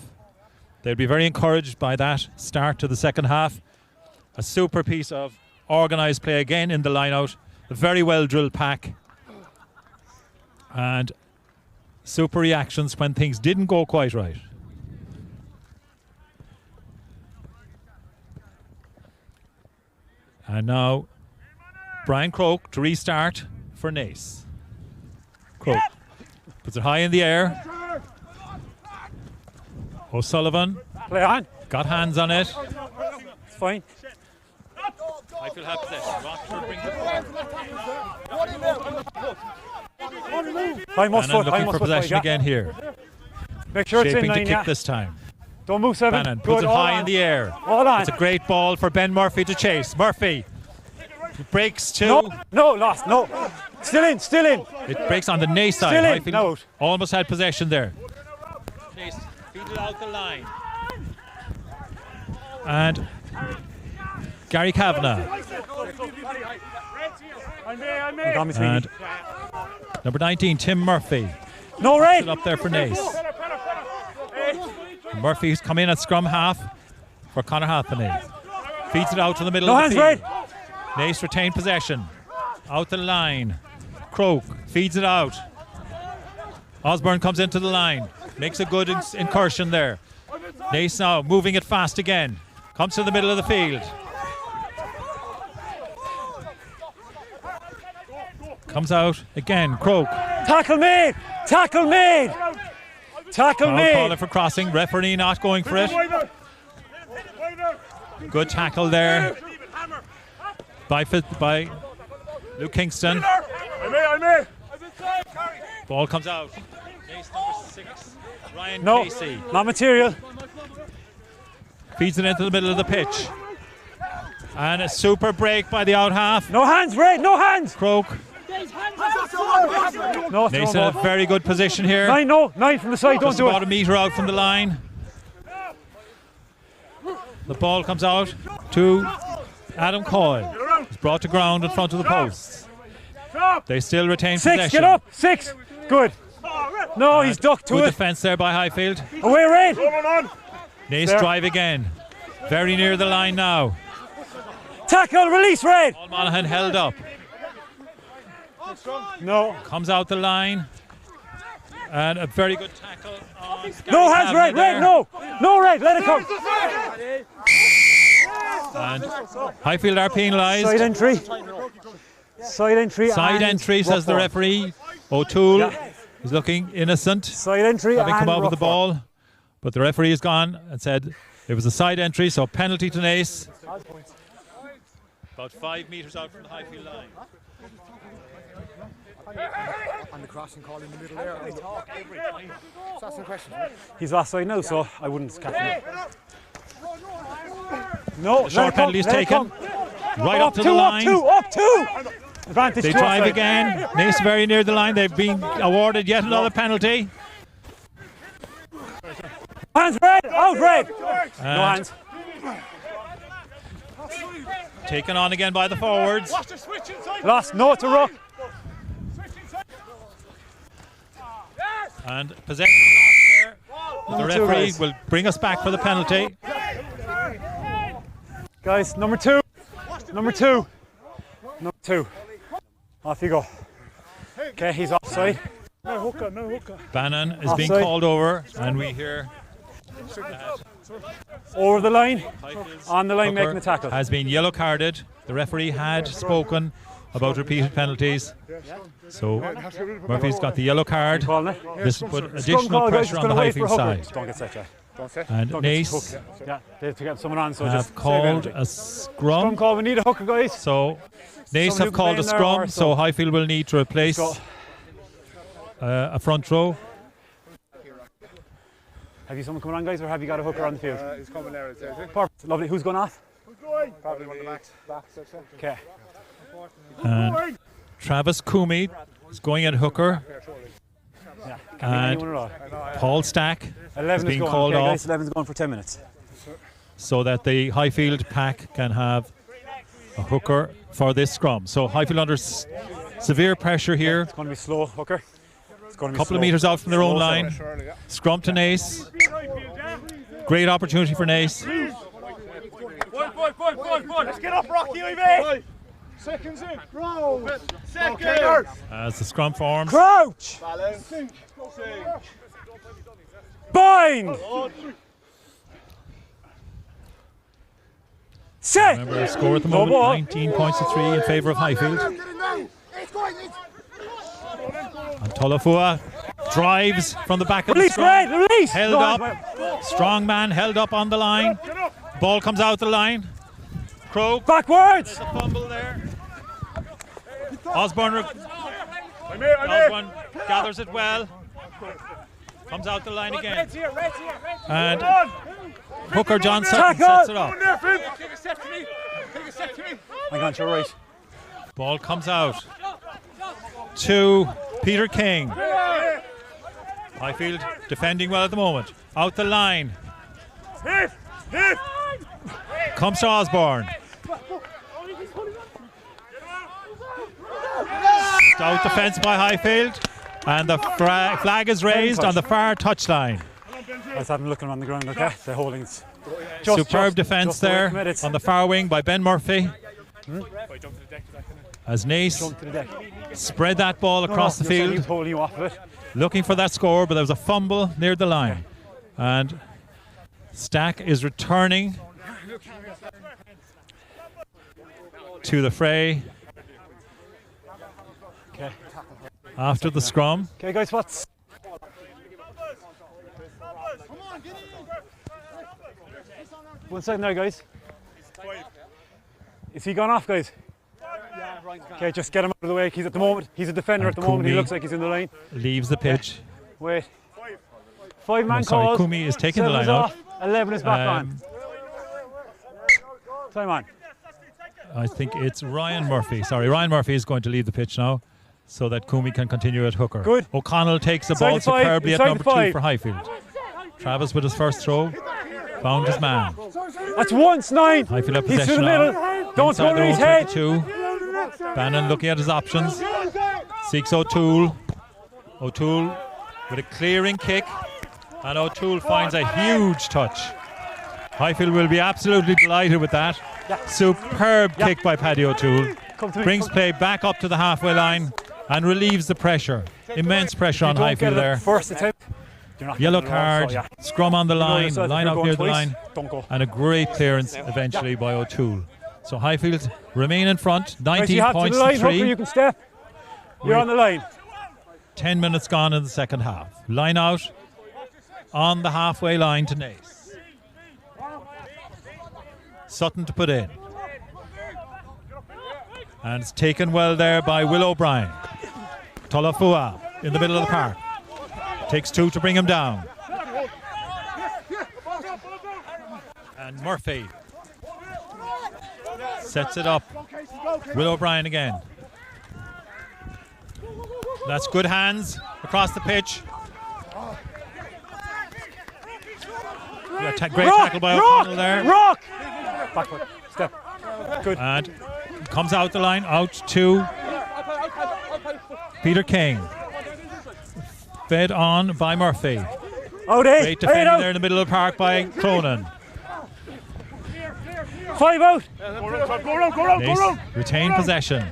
A: They'll be very encouraged by that start to the second half. A super piece of organised play again in the line-out. A very well drilled pack. And super reactions when things didn't go quite right. And now Brian Croke to restart for Naas. Croke puts it high in the air. O'Sullivan
B: Play on.
A: got hands on it.
B: It's fine.
A: Highfield have possession. Rochford brings it forward.
B: High most
A: Bannon
B: foot. High
A: looking
B: most
A: for
B: foot.
A: possession
B: yeah.
A: again here.
B: Make sure it's in
A: Shaping to
B: line,
A: kick
B: yeah.
A: this time.
B: Don't move, Seven.
A: Bannon
B: Good,
A: puts it
B: all
A: high
B: on.
A: in the air.
B: Hold on.
A: It's a great ball for Ben Murphy to chase. Murphy breaks to.
B: No, lost. No. Still in. Still in.
A: It breaks on the Naas side.
B: Still in.
A: Highfield
B: No out.
A: almost had possession there. Naas feed it out the line. And Gary Kavanagh
B: Gone between.
A: and number 19 Tim Murphy
B: No
A: it
B: red.
A: up there for Naas. Murphy's come in at scrum half for Conor Hathaway. Feeds it out to the middle
B: No
A: of
B: hands,
A: the field.
B: red.
A: Naas retain possession. Out the line. Croke feeds it out. Osborne comes into the line. Makes a good incursion there. Naas now moving it fast again. Comes to the middle of the field. Comes out again. Croke.
B: Tackle made. Tackle made. Tackle
A: Foul
B: made.
A: calling for crossing. Referee not going for it. Good tackle there by Luke Kingston.
E: I'm in.
A: Ball comes out. Naas number 6, Ryan
B: No.
A: Casey.
B: Not material.
A: Feeds it into the middle of the pitch. And a super break by the out half.
B: No hands, red. No hands.
A: Croke.
B: No,
A: Naas
B: throw
A: in a
B: ball.
A: very good position here.
B: 9, no. 9 from the side. Don't
A: Just
B: do
A: about
B: it.
A: a metre out from the line. The ball comes out to Adam Coyle. It's brought to ground in front of the posts. They still retain
B: 6,
A: possession.
B: get up. 6. Good. No, he's ducked to
A: Good
B: it.
A: defence there by Highfield.
B: Away, Red.
A: Naas
B: There.
A: drive again. Very near the line now.
B: Tackle, release, Red.
A: Paul Monaghan held up.
B: No.
A: Comes out the line. And a very good tackle on
B: No
A: Gary
B: hands,
A: Kavanagh
B: Red. Red,
A: there.
B: no. No, Red, let it come.
A: And Highfield are penalised.
B: Side entry. Side entry.
A: Side
B: and
A: entry, says the
B: rough ball.
A: referee. O'Toole
B: Yeah.
A: is looking innocent,
B: Side entry.
A: having come
B: and
A: out with the
B: rough ball.
A: ball. But the referee has gone and said it was a side entry, so penalty to Naas. About 5 metres out from the Highfield line.
C: And the crossing call in the middle there. Just asking questions.
B: He's offside now, so I wouldn't catch him. No,
A: The short penalty is taken. Right up to the line.
B: Up two. Advantage
A: They
B: to
A: drive
B: offside.
A: again. Naas very near the line. They've been awarded yet another penalty.
B: Hands, Red. Out, Red. No
A: And
B: hands.
A: taken on again by the forwards.
B: Lost. No to Rook.
A: And possession there. The referee will bring us back for the penalty.
B: Guys, number 2. Number 2. Number 2. Off you go. Okay, he's offside.
E: No hooker, no hooker.
A: Bannon is being
B: Offside.
A: called over, and we hear
B: Over the line.
A: Highfield's
B: On the line,
A: hooker
B: making the tackle.
A: has been yellow carded. The referee had spoken about repeated penalties. So Murphy's got the yellow card.
B: Calling it.
A: This will put
B: Scrum
A: additional
B: call, guys.
A: pressure
B: Just
A: on the
B: gonna wait for
A: Highfield
B: hooker.
A: side.
B: Don't get set, Jack.
A: And
B: Don't get
A: Naas
B: hook. Yeah, they have to get someone on, so
A: have
B: just
A: called
B: save
A: a
B: energy. Scrum
A: scrum.
B: call, we need a hooker, guys.
A: So Naas
B: Somebody
A: have
B: who
A: called
B: can
A: a
B: play in there
A: scrum,
B: or
A: so
B: so.
A: Highfield will need to replace
B: Go.
A: a front row.
B: Have you someone coming on, guys, or have you got a hooker on the field?
C: He's coming there, it's there.
B: Perfect, lovely. Who's going off?
C: Probably one of the backs. Back section.
B: Okay.
A: And Travis Coomey is going at hooker.
B: Yeah.
A: And
B: Anyone at all?
A: Paul Stack is
B: 11 is
A: being
B: going.
A: called
B: Okay,
A: off
B: guys, 11's going for 10 minutes.
A: so that the Highfield pack can have a hooker for this scrum. So Highfield under severe pressure here.
B: It's going to be slow, hooker. It's going to be
A: Couple of
B: slow.
A: meters out from their own
B: Slow
A: line.
C: Surely, yeah.
A: Scrum to Naas. Great opportunity for Naas.
E: Let's get up, Rocky, mate.
C: Seconds in. Roll.
E: Second.
A: As the scrum forms.
B: Crouch! Bind! Set!
A: Remember the score at the
B: No
A: moment,
B: ball.
A: 19 points to 3 in favour of Highfield.
C: Get it now. It's going.
A: And Tolafua drives from the back of the
B: Release,
A: scrum.
B: Red! Release!
A: Held
B: No,
A: up. Strong man held up on the line. Ball comes out the line. Crow.
B: Backwards!
A: A fumble there. Osborne gathers it well. Comes out the line again. And Hooker Johnson
B: Tackle.
A: sets it up.
E: Take a step to me. Take a step to me.
B: Hang on, to your right.
A: Ball comes out to Peter King. Highfield defending well at the moment. Out the line. Comes to Osborne. Stout defence by Highfield. And the flag is raised on the far touchline.
B: Let's have him looking on the ground, okay? The holdings.
A: Superb defence there
B: Minutes.
A: on the far wing by Ben Murphy. As Naas
B: Jump to the deck.
A: spread that ball across the
B: you're saying He
A: field,
B: was holding you off of it.
A: looking for that score, but there was a fumble near the line. And Stack is returning to the fray
B: Okay.
A: after the scrum.
B: Okay, guys, what's. One second there, guys. Is he gone off, guys? Okay, just get him out of the way. He's at the moment. He's a defender
A: And
B: at the moment. He
A: Coomey
B: looks like he's in the lane.
A: Leaves the pitch.
B: Wait. 5-man
A: sorry,
B: calls.
A: Coomey is taking the
B: 7 is
A: line out.
B: off. 11 is back on. Time on.
A: I think it's Ryan Murphy. Sorry, Ryan Murphy is going to leave the pitch now so that Coomey can continue at hooker.
B: Good.
A: O'Connell takes the
B: Inside
A: ball
B: the five,
A: superbly at
B: inside
A: number
B: the
A: 2
B: five.
A: for Highfield. Travis with his first throw. Found his man.
B: That's once 9.
A: Highfield have
B: He's to the
A: possession
B: middle.
A: now.
B: Don't
A: Inside
B: go to
A: their
B: his
A: own
B: head.
A: 32. Bannon looking at his options. Seeks O'Toole. O'Toole with a clearing kick. And O'Toole finds a huge touch. Highfield will be absolutely delighted with that. Superb kick by Paddy O'Toole. Brings play back up to the halfway line and relieves the pressure. Immense pressure on Highfield there.
B: First attempt.
A: Yellow card, scrum on the line, line out near the line, and a great clearance eventually by O'Toole. So Highfield remain in front, 19 points to 3.
B: You can step. You're on the line.
A: 10 minutes gone in the second half. Line out on the halfway line to Naas. Sutton to put in. And it's taken well there by Will O'Brien. Tolafua in the middle of the park. Takes 2 to bring him down. And Murphy sets it up. Will O'Brien again. That's good hands across the pitch. Great tackle by O'Connell there.
B: Rock! Backward. Step. Good.
A: And comes out the line, out to Peter King. Fed on by Murphy. Great defending there in the middle of the park by Cronin.
B: 5 out.
A: Naas retain possession.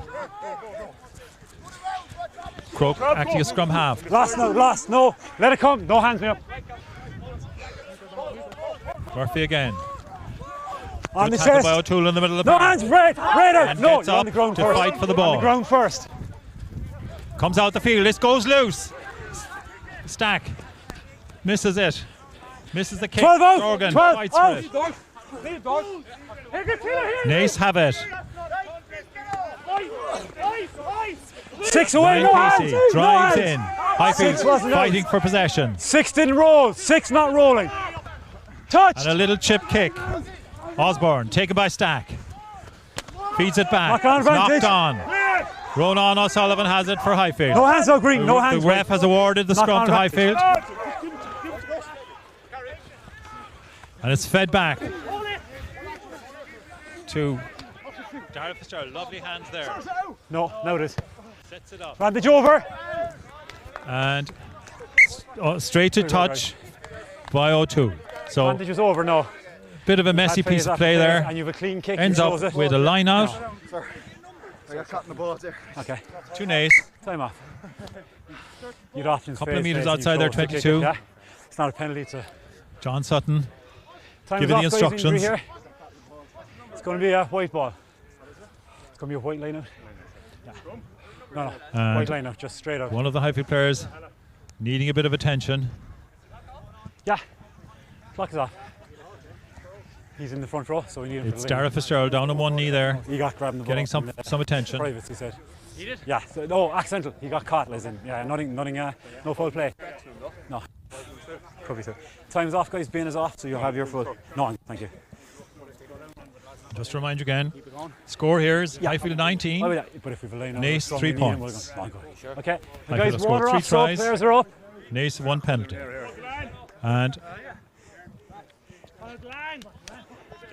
A: Crook acting as scrum half.
B: Last, no. Let it come. No hands me up.
A: Murphy again.
B: On the
A: Good tackle
B: chest.
A: by O'Toole in the middle of the
B: No
A: park.
B: hands, right out.
A: And
B: No,
A: gets
B: you're on
A: up
B: the ground
A: to
B: first.
A: fight for the ball.
B: On the ground first.
A: Comes out the field. This goes loose. Stack. Misses it. Misses the kick.
B: 12 out.
A: Dorgan
B: 12
A: fights
B: out.
A: for it. Naas have it.
B: 6 away.
A: Ryan
B: No
A: Casey
B: hands.
A: drives
B: No
A: in.
B: hands.
A: Highfield
B: 6 wasn't out.
A: fighting for possession.
B: 6 didn't roll. 6 not rolling. Touch.
A: And a little chip kick. Osborne taken by Stack. Feeds it back.
B: Knock on
A: It's knocked
B: advantage.
A: on. Ronan O'Sullivan has it for Highfield.
B: No hands out, Green. No hands.
A: The ref has awarded the
B: Knock
A: scrum
B: on
A: to
B: advantage.
A: Highfield. And it's fed back to Darragh Fitzgerald. Lovely hands there.
B: No, it is.
A: Sets it up.
B: Bandage over.
A: And straight to touch by O'Toole. So
B: Bandage was over. No.
A: bit of a messy
B: Bad
A: piece of
B: after
A: play there.
B: And you have a clean kick.
A: Ends
B: you
A: up
B: close it.
A: with a line out.
C: I got caught in the bullet there.
B: Okay.
A: To Naas.
B: Time off. You'd options.
A: Couple of
B: phase,
A: metres
B: phase, and
A: outside
B: you
A: there,
B: close the kick,
A: 22.
B: yeah. It's not a penalty. It's a
A: John Sutton
B: time
A: giving the
B: off, guys, injury
A: instructions.
B: here. It's going to be a white ball. It's going to be a white line out. Yeah. No.
A: And
B: White line out, just straight out.
A: one of the Highfield players needing a bit of attention.
B: Yeah. Clock is off. He's in the front row, so we need him
A: It's
B: for the
A: Darragh Fitzgerald down on one knee there,
B: He got grabbing the ball.
A: getting some attention.
B: Privates, he said. He did? Yeah. So, no, accidental. He got caught, as in. Yeah, nothing, no foul play. No. Probably so. Time's off, guys. Being is off, so you'll have your full. No, thank you.
A: Just to remind you again, score here is Highfield 19.
B: Oh, yeah, but if we've a line
A: Naas,
B: strong,
A: 3
B: we need him,
A: points.
B: we'll go. Okay. The
A: Highfield
B: guys,
A: have scored
B: water
A: 3
B: off, so
A: tries.
B: players are up.
A: Naas 1 penalty. And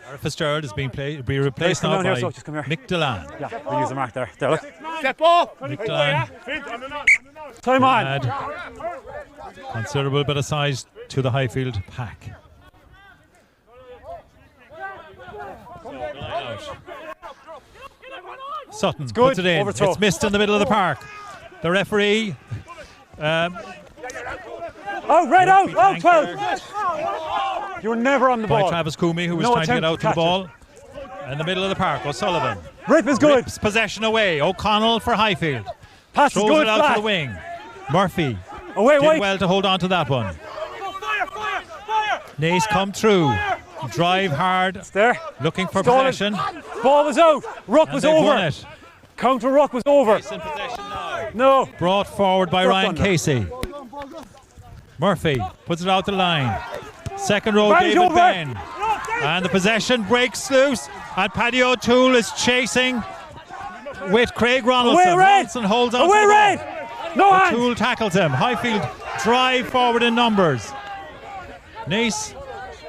A: Darragh Fitzgerald is being replaced
B: come
A: now
B: down here,
A: by
B: so just come here.
A: Mick Delan.
B: Yeah, we'll use the mark there. There, look.
E: Step off.
A: Mick Delan
B: Time on.
A: had considerable bit of size to the Highfield pack. Sutton puts it in.
B: Overthrow.
A: It's missed in the middle of the park. The referee.
B: Oh, red out.
A: be
B: Oh,
A: thanked
B: 12. You were never on the
A: By
B: ball.
A: Travis Coomey, who was
B: No
A: trying to get
B: attempt
A: out
B: to
A: to the
B: catch
A: ball. In the middle of the park, O'Sullivan
B: Rip is good.
A: rips possession away. O'Connell for Highfield.
B: Pass is
A: Throws
B: good.
A: it out
B: Flat.
A: to the wing. Murphy
B: Away,
A: did
B: White.
A: well to hold on to that one. Naas come through. Drive hard,
B: There.
A: looking for
B: Stolen.
A: possession.
B: Ball was out. Ruck
A: And
B: was
A: they've won
B: over.
A: it.
B: Counter ruck was over.
A: It's in possession now.
B: No.
A: Brought forward by
B: Struck
A: Ryan
B: under.
A: Casey. Murphy puts it out the line. Second row,
B: Bandage
A: David
B: over.
A: Ben. And the possession breaks loose. And Paddy O'Toole is chasing with Craig Ronaldson.
B: Away, Red.
A: Ronaldson holds on to
B: Away,
A: the ball.
B: red. No hands.
A: O'Toole tackles him. Highfield drive forward in numbers. Naas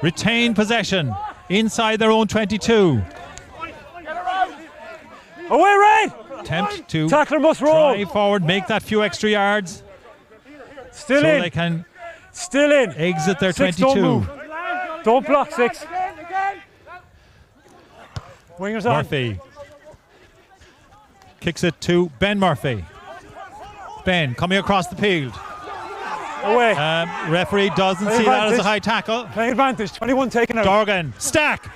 A: retain possession inside their own 22.
B: Away, red.
A: attempt to
E: Tackler must roll.
A: drive forward, make that few extra yards
E: Still
A: so
E: in.
A: they can
E: Still in.
A: exit their
E: 6,
A: 22.
E: Don't move. Don't block 6. Wingers on.
A: Murphy kicks it to Ben Murphy. Ben coming across the field.
E: Away.
A: Referee doesn't see that as a high tackle.
E: Playing advantage. 21 taken out.
A: Dorgan, Stack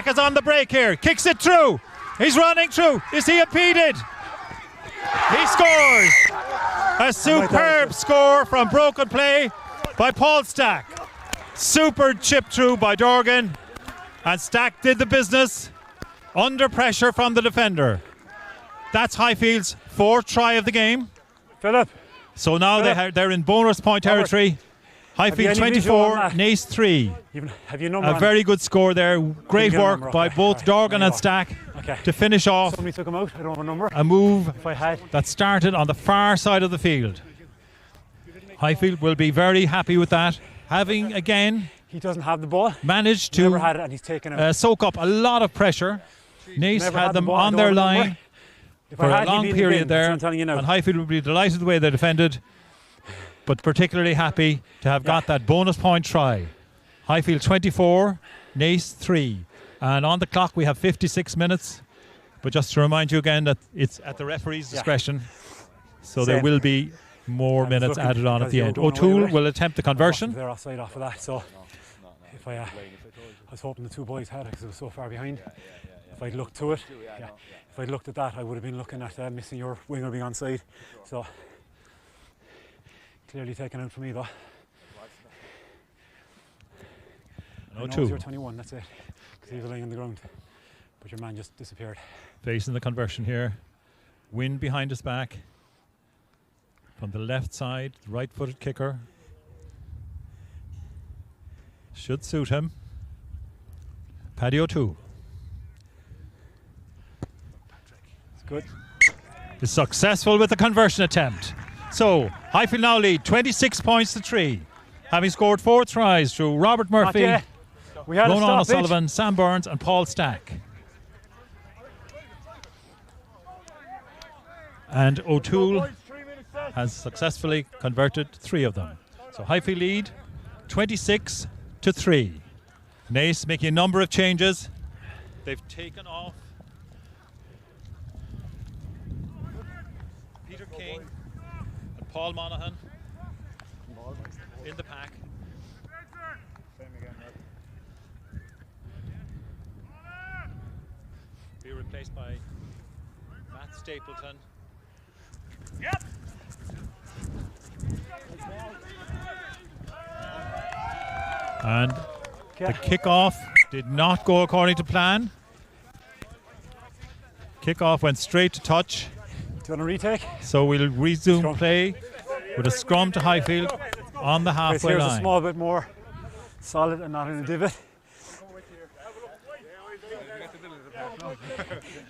A: is on the break here, kicks it through. He's running through. Is he impeded? He scores. A superb score from broken play by Paul Stack. Super chip through by Dorgan, and Stack did the business under pressure from the defender. That's Highfield's 4th try of the game.
E: Philip.
A: So now they're in bonus point territory. Highfield 24, Naas 3.
E: Have you number
A: A very good score there. Great
E: Give me a
A: work
E: number,
A: by
E: okay.
A: both
E: Right,
A: Dorgan
E: there
A: and
E: you go.
A: Stack
E: Okay.
A: to finish off
E: Somebody took him out. I don't have a number.
A: a move
E: If I had.
A: that started on the far side of the field. Highfield will be very happy with that, having again
E: He doesn't have the ball.
A: managed
E: Never
A: to
E: had it, and he's taken it.
A: soak up a lot of pressure. Naas
E: Never
A: had
E: the
A: them
E: ball, I
A: on
E: don't
A: their
E: have a
A: line
E: number. If
A: for
E: I
A: a
E: had, he'd
A: long
E: be in the
A: period
E: bin, that's
A: there,
E: what I'm telling you now.
A: and Highfield will be delighted the way they defended, but particularly happy to have got that bonus point try. Highfield 24, Naas 3, and on the clock we have 56 minutes. But just to remind you again that it's at the referee's discretion, so there
E: Same.
A: will be more minutes
E: looking
A: added on at
E: because
A: the
E: you're
A: end.
E: going away
A: O'Toole
E: with it.
A: will attempt the conversion.
E: They're offside off of that, so if I was hoping the two boys had it because it was so far behind. If I'd looked to it, if I'd looked at that, I would have been looking at missing your winger being onside. So clearly taken out for me though. I know
A: O'Toole
E: you're 21, that's it, because he was laying on the ground, but your man just disappeared.
A: facing the conversion here. Wind behind his back. From the left side, right-footed kicker. Should suit him. Paddy O'Toole.
E: It's good.
A: Is successful with the conversion attempt. So, Highfield now lead 26 points to 3. Having scored 4 tries through Robert Murphy,
E: Not yet. We had a
A: Ronan
E: stoppage.
A: O'Sullivan, Sam Burns and Paul Stack. And O'Toole has successfully converted 3 of them. So Highfield lead 26 to 3. Naas making a number of changes. They've taken off Peter King and Paul Monaghan in the pack. Be replaced by Matt Stapleton. And the kickoff did not go according to plan. Kickoff went straight to touch.
E: Do you want a retake?
A: So we'll resume
E: Scrum.
A: play with a scrum to Highfield on the
E: This
A: halfway
E: here's a
A: line.
E: small bit more solid and not in a divot.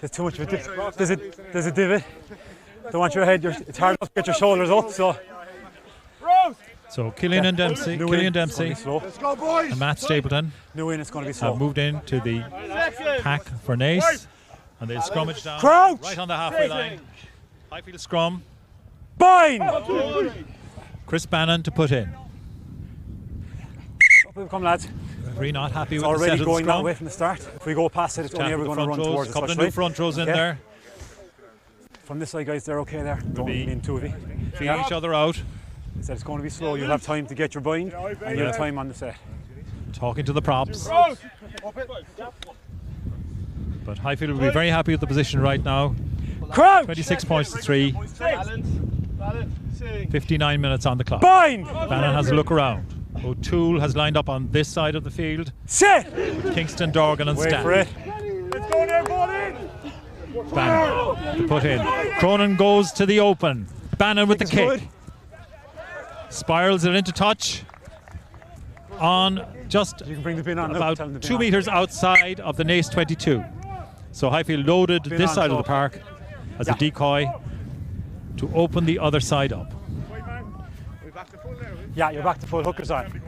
E: There's too much of a divot. There's a divot. Don't want your head. It's hard enough to get your shoulders up.
A: So Killian Dempsey,
E: New
A: Killian
E: in,
A: Dempsey
E: it's gonna be slow.
A: and Matt Stapleton
E: New in, it's going to be
A: have
E: slow.
A: moved into the pack for Naas, and they'll scrummage down
E: Crouch!
A: right on the halfway line. Highfield scrum.
E: Bind!
A: Chris Bannon to put in.
E: Up we come, lads.
A: Referee not happy
E: It's
A: with the set
E: already
A: of the
E: going that
A: scrum.
E: way from the start. If we go past it, it's only
A: Tap
E: ever
A: the
E: going to
A: front
E: run
A: rows,
E: towards us.
A: couple of
E: That's
A: new
E: right.
A: front rows in
E: Okay.
A: there,
E: From this side, guys, they're okay there. Don't
A: be
E: mean two of you.
A: feeling each other out,
E: I said it's going to be slow. You'll have time to get your bind, and you'll have time on the set.
A: talking to the props. But Highfield will be very happy with the position right now.
E: Crouch!
A: 26 points to 3, 59 minutes on the clock.
E: Bind!
A: Bannon has a look around. O'Toole has lined up on this side of the field.
E: Set!
A: Kingston, Dorgan and
E: Wait
A: Stan.
E: for it.
A: Bannon to put in. Cronin goes to the open. Bannon with the
E: It's
A: kick.
E: good.
A: Spirals it into touch on just
E: You can bring the bin on.
A: about
E: Tell them the bin
A: 2
E: on.
A: metres outside of the Naas 22. So Highfield loaded
E: Bin
A: this
E: on
A: side of the
E: top.
A: park as
E: Yeah.
A: a decoy to open the other side up.
E: Yeah, you're back to full hookers on.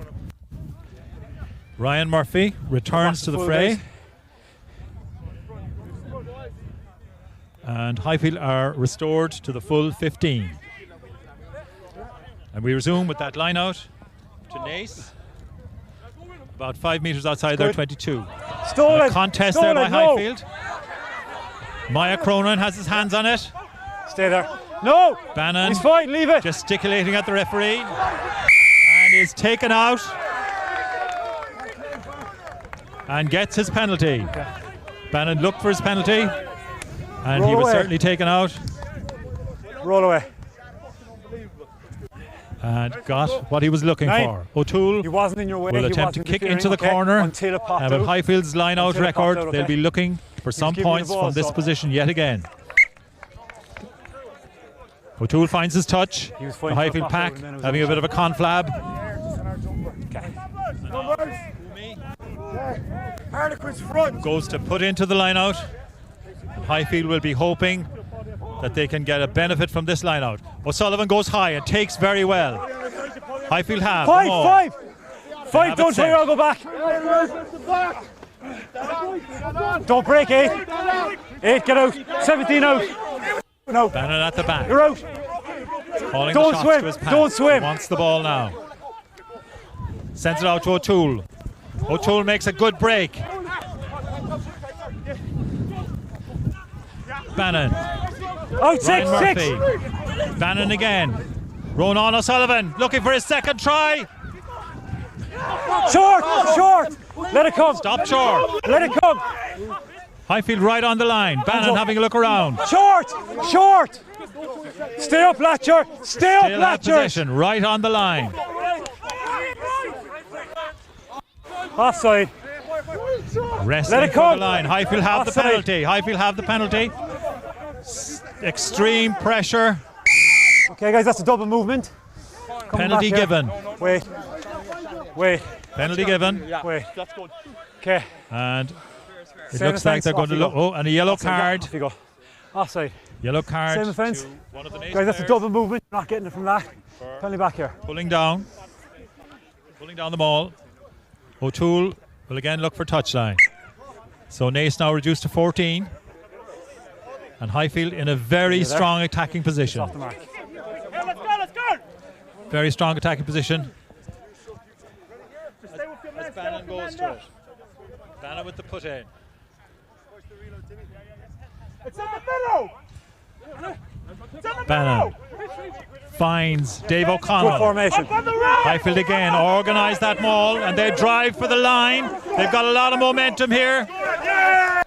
A: Ryan Murphy returns to the
E: full,
A: fray.
E: guys.
A: And Highfield are restored to the full 15. And we resume with that line out to Naas. About 5 metres outside their 22.
E: Stolen.
A: A contest there by Highfield. Maya Cronin has his hands on it.
E: Stay there. No.
A: Bannon.
E: He's fine. Leave it.
A: Gesticulating at the referee. And is taken out. And gets his penalty. Okay. Bannon looked for his penalty. And he was certainly taken out.
E: Roll away.
A: And got what he was looking for. O'Toole
E: he wasn't in your way.
A: will attempt to kick into the corner.
E: Until it popped
A: and with Highfield's line-out record, they'll be looking for some points from this position yet again. O'Toole finds his touch. The Highfield pack having a bit of a conflab. Goes to put into the line-out. Highfield will be hoping that they can get a benefit from this line out. O'Sullivan goes high and takes very well. Highfield have
E: five, don't try to go back. Don't break 8. 8, get out. 17 out. No.
A: Bannon at the back.
E: You're out.
A: Calling
E: Don't
A: the shots
E: swim.
A: to his pack.
E: Don't swim.
A: He wants the ball now. Sends it out to O'Toole. O'Toole makes a good break. Bannon.
E: Out 6.
A: Bannon again. Ronan O'Sullivan looking for his second try.
E: Short. Let it come.
A: Stop short.
E: Let it come.
A: Highfield right on the line. Bannon having a look around.
E: Short. Stay up, Latcher. Stay up,
A: Still at position, right on the line.
E: Offside.
A: Wrestling
E: Let it
A: for
E: come.
A: the line. Highfield have
E: Offside.
A: the penalty. Extreme pressure.
E: Okay, guys, that's a double movement.
A: Penalty given.
E: Wait.
A: Penalty given.
E: Wait. Okay.
A: And it
E: Same
A: looks like
E: offence,
A: they're going to look. Oh, and a yellow card.
E: Off you go. Offside.
A: Yellow card.
E: Same offence.
A: To one of the Naas
E: Guys, that's a
A: players.
E: double movement. Not getting it from that. Penalty back here.
A: Pulling down the ball. O'Toole will again look for touchline. So Naas now reduced to 14. And Highfield in a very strong attacking position.
E: Off the mark.
D: Let's go!
A: Very strong attacking position. As Bannon goes to it. Bannon with the put in.
D: It's in the middle!
A: Bannon finds Dave O'Connell.
E: Good formation.
A: Highfield again organise that maul and they drive for the line. They've got a lot of momentum here.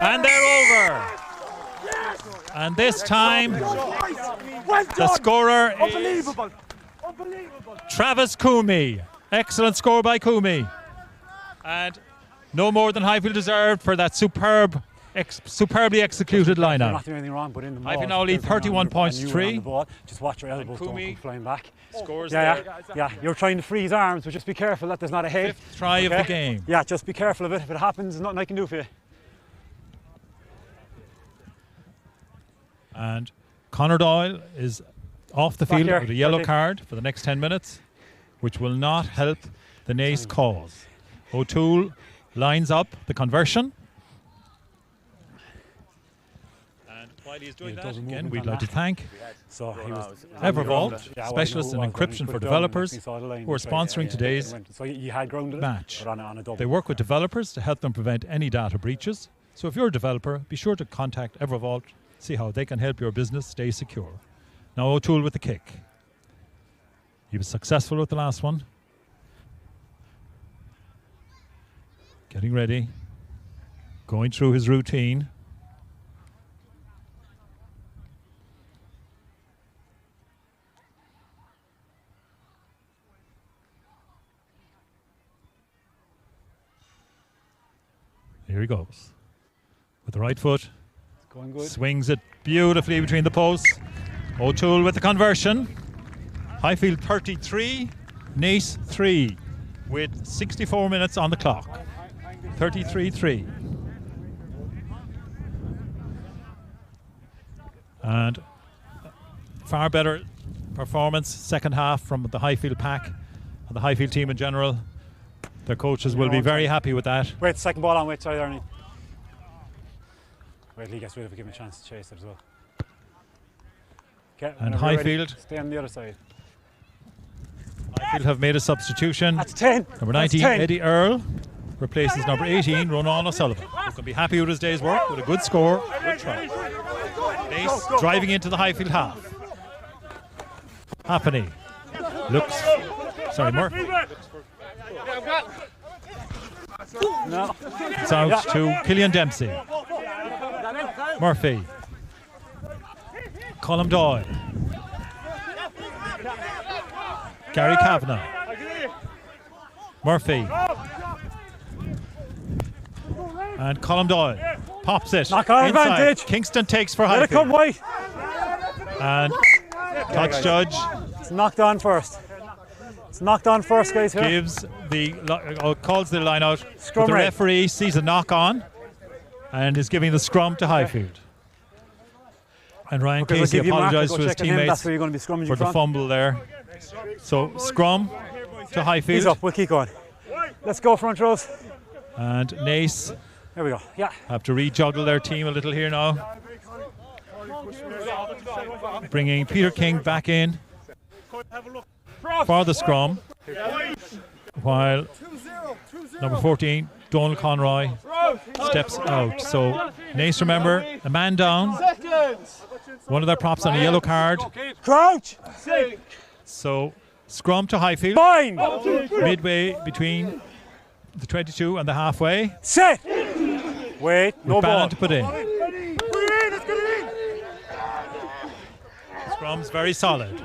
A: And they're over. And this time the scorer is Travis Coomey. Excellent score by Coomey. And no more than Highfield deserved for that superbly executed
E: They're
A: lineup.
E: not doing anything wrong, but in the ball.
A: Highfield now lead 31 points to 3.
E: Just watch your elbows, don't come flying back.
A: Scores
E: Yeah.
A: there.
E: You're trying to freeze arms, but just be careful that there's not a hit.
A: Fifth try of the game.
E: Yeah, just be careful of it. If it happens, there's nothing I can do for you.
A: And Conor Doyle is off the field
E: here.
A: with a yellow
E: Okay.
A: card for the next 10 minutes, which will not help the Naas cause. O'Toole lines up the conversion. And while he's doing that, again, we'd like to thank
E: So he was
A: Evervault,
E: Yeah, well,
A: specialists
E: you know
A: in
E: who it was when
A: encryption
E: he
A: for
E: put it down
A: developers
E: and he saw the line.
A: who are sponsoring today's
E: So you had grounded
A: match.
E: it, but on a double.
A: They work with developers to help them prevent any data breaches. So if you're a developer, be sure to contact Evervault, see how they can help your business stay secure. Now O'Toole with the kick. He was successful with the last one. Getting ready. Going through his routine. Here he goes. With the right foot.
E: Going good.
A: Swings it beautifully between the posts. O'Toole with the conversion. Highfield 33, Naas 3, with 64 minutes on the clock. 33-3. And far better performance second half from the Highfield pack and the Highfield team in general. Their coaches will be very happy with that.
E: Wait, second ball on. Wait, sorry, Ernie. Wait till he gets rid of it, give him a chance to chase it as well. Okay.
A: And
E: whenever you're ready,
A: Highfield.
E: stay on the other side.
A: Highfield have made a substitution.
E: That's 10.
A: Number
E: That's
A: 19,
E: 10.
A: Eddie Earl, replaces number 18, Ronan O'Sullivan, who can be happy with his day's work with a good score, good try. Naas driving into the Highfield half. Happany looks, sorry, Murphy.
E: No.
A: It's out to Killian Dempsey. Murphy. Colm Doyle. Gary Kavanagh. Murphy. And Colm Doyle pops it
E: Knock on
A: inside.
E: advantage.
A: Kingston takes for
E: Let it come
A: Highfield.
E: white.
A: And touch judge
E: It's knocked on first. It's knocked on first, guys. Here.
A: gives calls the line out.
E: Scrum
A: But the
E: rate.
A: referee sees a knock on and is giving the scrum to Highfield. And Ryan
E: Okay, we'll
A: Casey
E: give you Mark to
A: apologised
E: go
A: to his
E: check on him.
A: teammates
E: That's where you're going to be scrummaging
A: for the
E: from.
A: fumble there. So scrum to Highfield.
E: He's up. We'll keep going. Let's go front rows.
A: And Naas
E: There we go. Yeah.
A: have to rejuggle their team a little here now. Bringing Peter King back in for the scrum, while number 14, Donald Conroy, steps out. So Naas, remember, a man down. One of their props on a yellow card.
E: Crouch.
A: So scrum to Highfield,
E: Fine.
A: midway between the 22 and the halfway.
E: Set. Wait. No
A: Bannon
E: ball.
A: to put in. Scrum's very solid.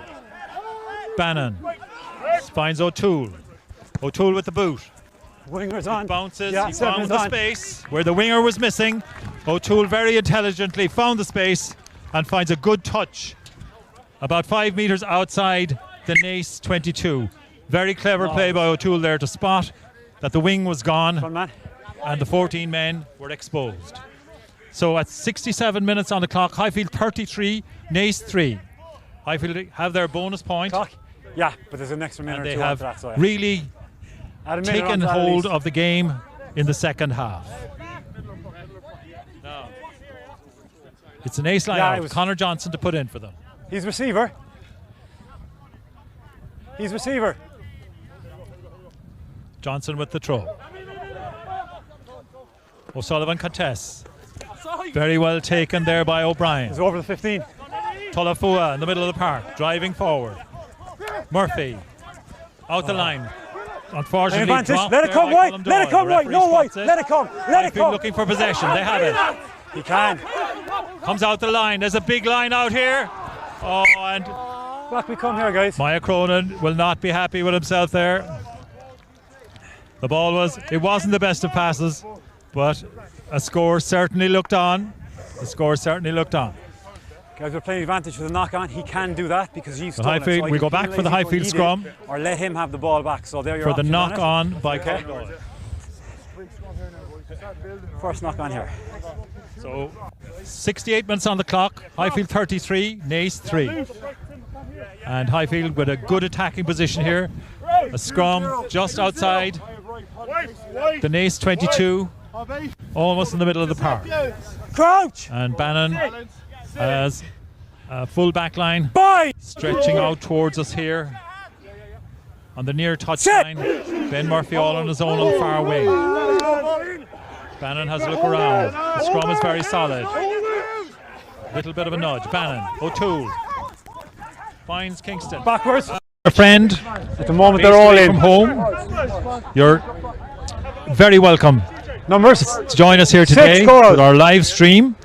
A: Bannon finds O'Toole. O'Toole with the boot.
E: Wingers on.
A: Bounces,
E: Yeah,
A: he
E: seven
A: found
E: is
A: the
E: on.
A: space where the winger was missing. O'Toole very intelligently found the space and finds a good touch about 5 metres outside the Naas 22. Very clever play by O'Toole there to spot that the wing was gone
E: Fun man.
A: and the 14 men were exposed. So at 67 minutes on the clock, Highfield 33, Naas 3. Highfield have their bonus point,
E: Clock. Yeah, but there's an extra minute
A: and
E: or
A: they
E: two
A: have
E: after that. So yeah.
A: really
E: Add a minute
A: taken
E: on that at
A: hold
E: least.
A: of the game in the second half. It's an ace line
E: Yeah,
A: out.
E: it was-
A: Connor Johnson to put in for them.
E: He's receiver. He's receiver.
A: Johnson with the throw. O'Sullivan contests. Very well taken there by O'Brien.
E: He's over the 15.
A: Tolafua in the middle of the park, driving forward. Murphy out the line. Unfortunately,
E: Advantage.
A: dropped
E: Let it
A: there
E: come
A: by
E: white.
A: Colm
E: Let it
A: Doyle.
E: come
A: The
E: white.
A: referee
E: No white.
A: spots
E: Let it come. Let it
A: Highfield
E: come.
A: looking for possession. They have it.
E: He can.
A: Comes out the line. There's a big line out here. Oh, and
E: Back we come here, guys.
A: Maya Cronin will not be happy with himself there. The ball wasn't the best of passes, but a score certainly looked on. The score certainly looked on.
E: Guys, we're playing advantage with the knock on. He can do that because he's
A: The
E: stolen it.
A: Highfield,
E: So
A: we
E: either
A: go back for the
E: penalise him
A: Highfield
E: or he
A: scrum.
E: did, or let him have the ball back. So there you
A: For the
E: options
A: knock
E: it.
A: on by
E: Okay.
A: Colm Doyle.
E: First knock on here.
A: So 68 minutes on the clock. Highfield 33, Naas 3. And Highfield with a good attacking position here. A scrum just outside the Naas 22, almost in the middle of the park.
E: Crouch.
A: And Bannon has a full back line
E: Bye.
A: stretching out towards us here on the near touchline. Ben Murphy all on his own on the far wing. Bannon has a look around. The scrum is very solid. Little bit of a nudge. Bannon, O'Toole finds Kingston.
E: Backwards.
A: A friend
E: At the moment, they're all
A: from
E: in.
A: home. You're very welcome
E: Numbers.
A: to join us here today
E: Six goals.
A: with our live stream.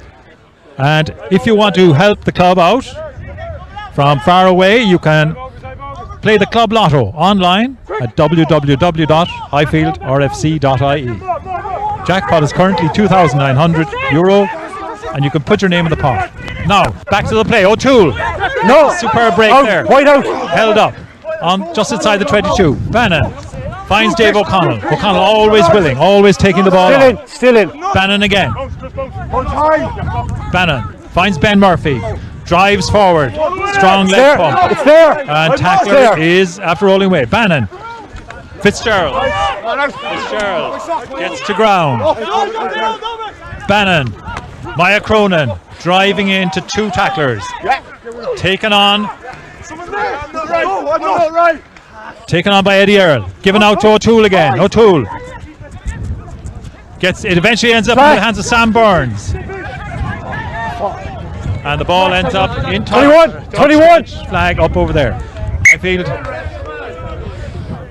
A: And if you want to help the club out from far away, you can play the Club Lotto online at www.highfieldrfc.ie. Jackpot is currently €2,900 and you can put your name in the pot. Now, back to the play. O'Toole.
E: No.
A: Superb break
E: Out.
A: there.
E: White out.
A: Held up on just inside the 22. Bannon finds Dave O'Connell. O'Connell always willing, always taking the ball
E: Still
A: on.
E: in. Still in.
A: Bannon again. Bannon finds Ben Murphy. Drives forward. Strong leg
E: There.
A: pump.
E: It's there.
A: And tackler
E: There.
A: is after rolling away. Bannon. Fitzgerald. Fitzgerald gets to ground. Bannon. Maya Cronin driving into two tacklers. Taken on.
D: Right.
A: Taken on by Eddie Earl. Given out to O'Toole again. O'Toole gets it. Eventually ends up in the hands of Sam Burns. And the ball ends up in
E: 21.
A: Flag up over there. Highfield.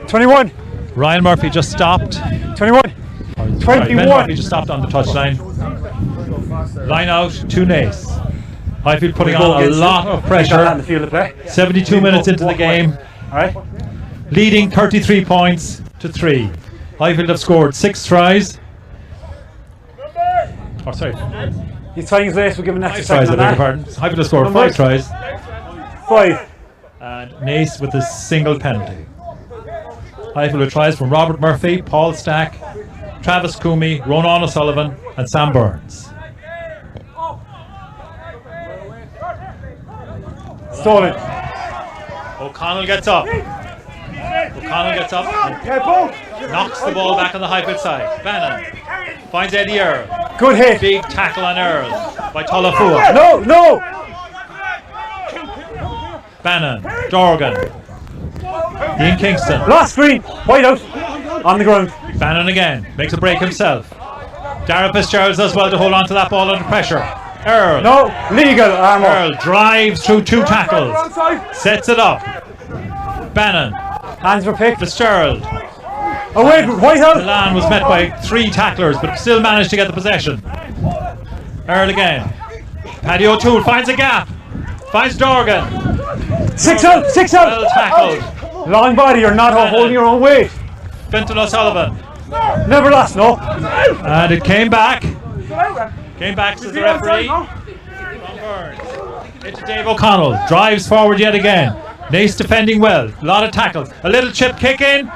E: 21.
A: Ryan Murphy just stopped.
E: 21.
A: Sorry, Ben
E: 21.
A: Murphy just stopped on the touchline. Line out to Naas. Highfield putting on a lot of pressure. 72 minutes into the game.
E: Alright.
A: Leading 33 points to 3. Highfield have scored 6 tries. Oh, sorry. 5
E: He's tying his lace, we're giving an extra
A: tries, I
E: second
A: beg your
E: on
A: pardon. Highfield have scored 5 tries.
E: 5.
A: And Naas with a single penalty. Highfield with tries from Robert Murphy, Paul Stack, Travis Coomey, Ronan O'Sullivan, and Sam Burns.
E: Stolen.
A: O'Connell gets up. Knocks the ball back on the Highfield side. Bannon finds Eddie Earl.
E: Good hit.
A: Big tackle on Earl by Tolafua.
E: No.
A: Bannon, Dorgan, Ian Kingston.
E: Last screen. Wide out. On the ground.
A: Bannon again makes a break himself. Darragh Fitzgerald does well to hold on to that ball under pressure. Earl.
E: No. Legal arm.
A: Earl drives through 2 tackles. Sets it up. Bannon.
E: Hands were picked.
A: Fitzgerald.
E: Away. White out.
A: Milan was met by 3 tacklers but still managed to get the possession. Earl again. Paddy O'Toole finds a gap. Finds Dorgan.
E: 6 out. 6 out.
A: Well tackled.
E: Long body. You're not holding your own weight.
A: Fintan O'Sullivan.
E: Never lost. No.
A: And it came back. Says the referee. From Burns. Into Dave O'Connell. Drives forward yet again. Naas defending well. A lot of tackles. A little chip kick in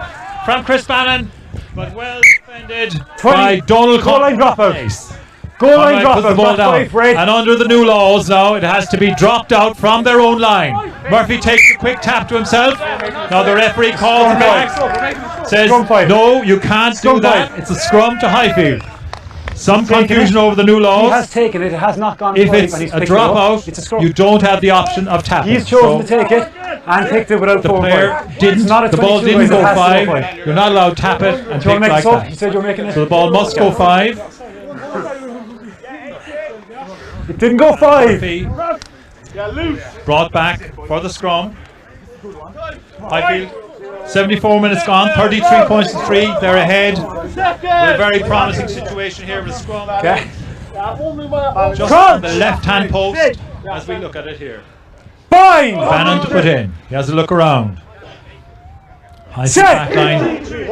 A: from Chris Bannon. But well defended by Donald
E: Goal line dropout.
A: Naas.
E: Goal line
A: Puts the
E: dropout.
A: ball down.
E: Five, Red.
A: And under the new laws now, it has to be dropped out from their own line. Murphy takes a quick tap to himself. Now the referee calls it back. Says, no, you can't do that. It's a scrum to Highfield. Some confusion over the new
E: He
A: laws.
E: has taken it. It has not gone.
A: If
E: five
A: it's
E: and he's
A: a
E: picked it up.
A: dropout,
E: It's a scrum.
A: you don't have the option of tapping.
E: He's chosen to take it and picked it without
A: The
E: 4
A: player
E: 5.
A: didn't.
E: It's not a
A: The ball
E: 22,
A: didn't
E: it
A: go
E: has to
A: 5.
E: 5.
A: You're not allowed to tap it and
E: Do you want
A: pick
E: to make
A: like
E: it so? You
A: that.
E: said you were making it.
A: So the ball must go 5.
E: It didn't go 5.
A: Murphy brought back for the scrum. Highfield, 74 minutes gone, 33 points to 3. They're ahead. A very promising situation here with the scrum.
E: Okay.
A: Just on the left-hand post as we look at it here.
E: Fine.
A: Bannon to put in. He has a look around. Highfield back line.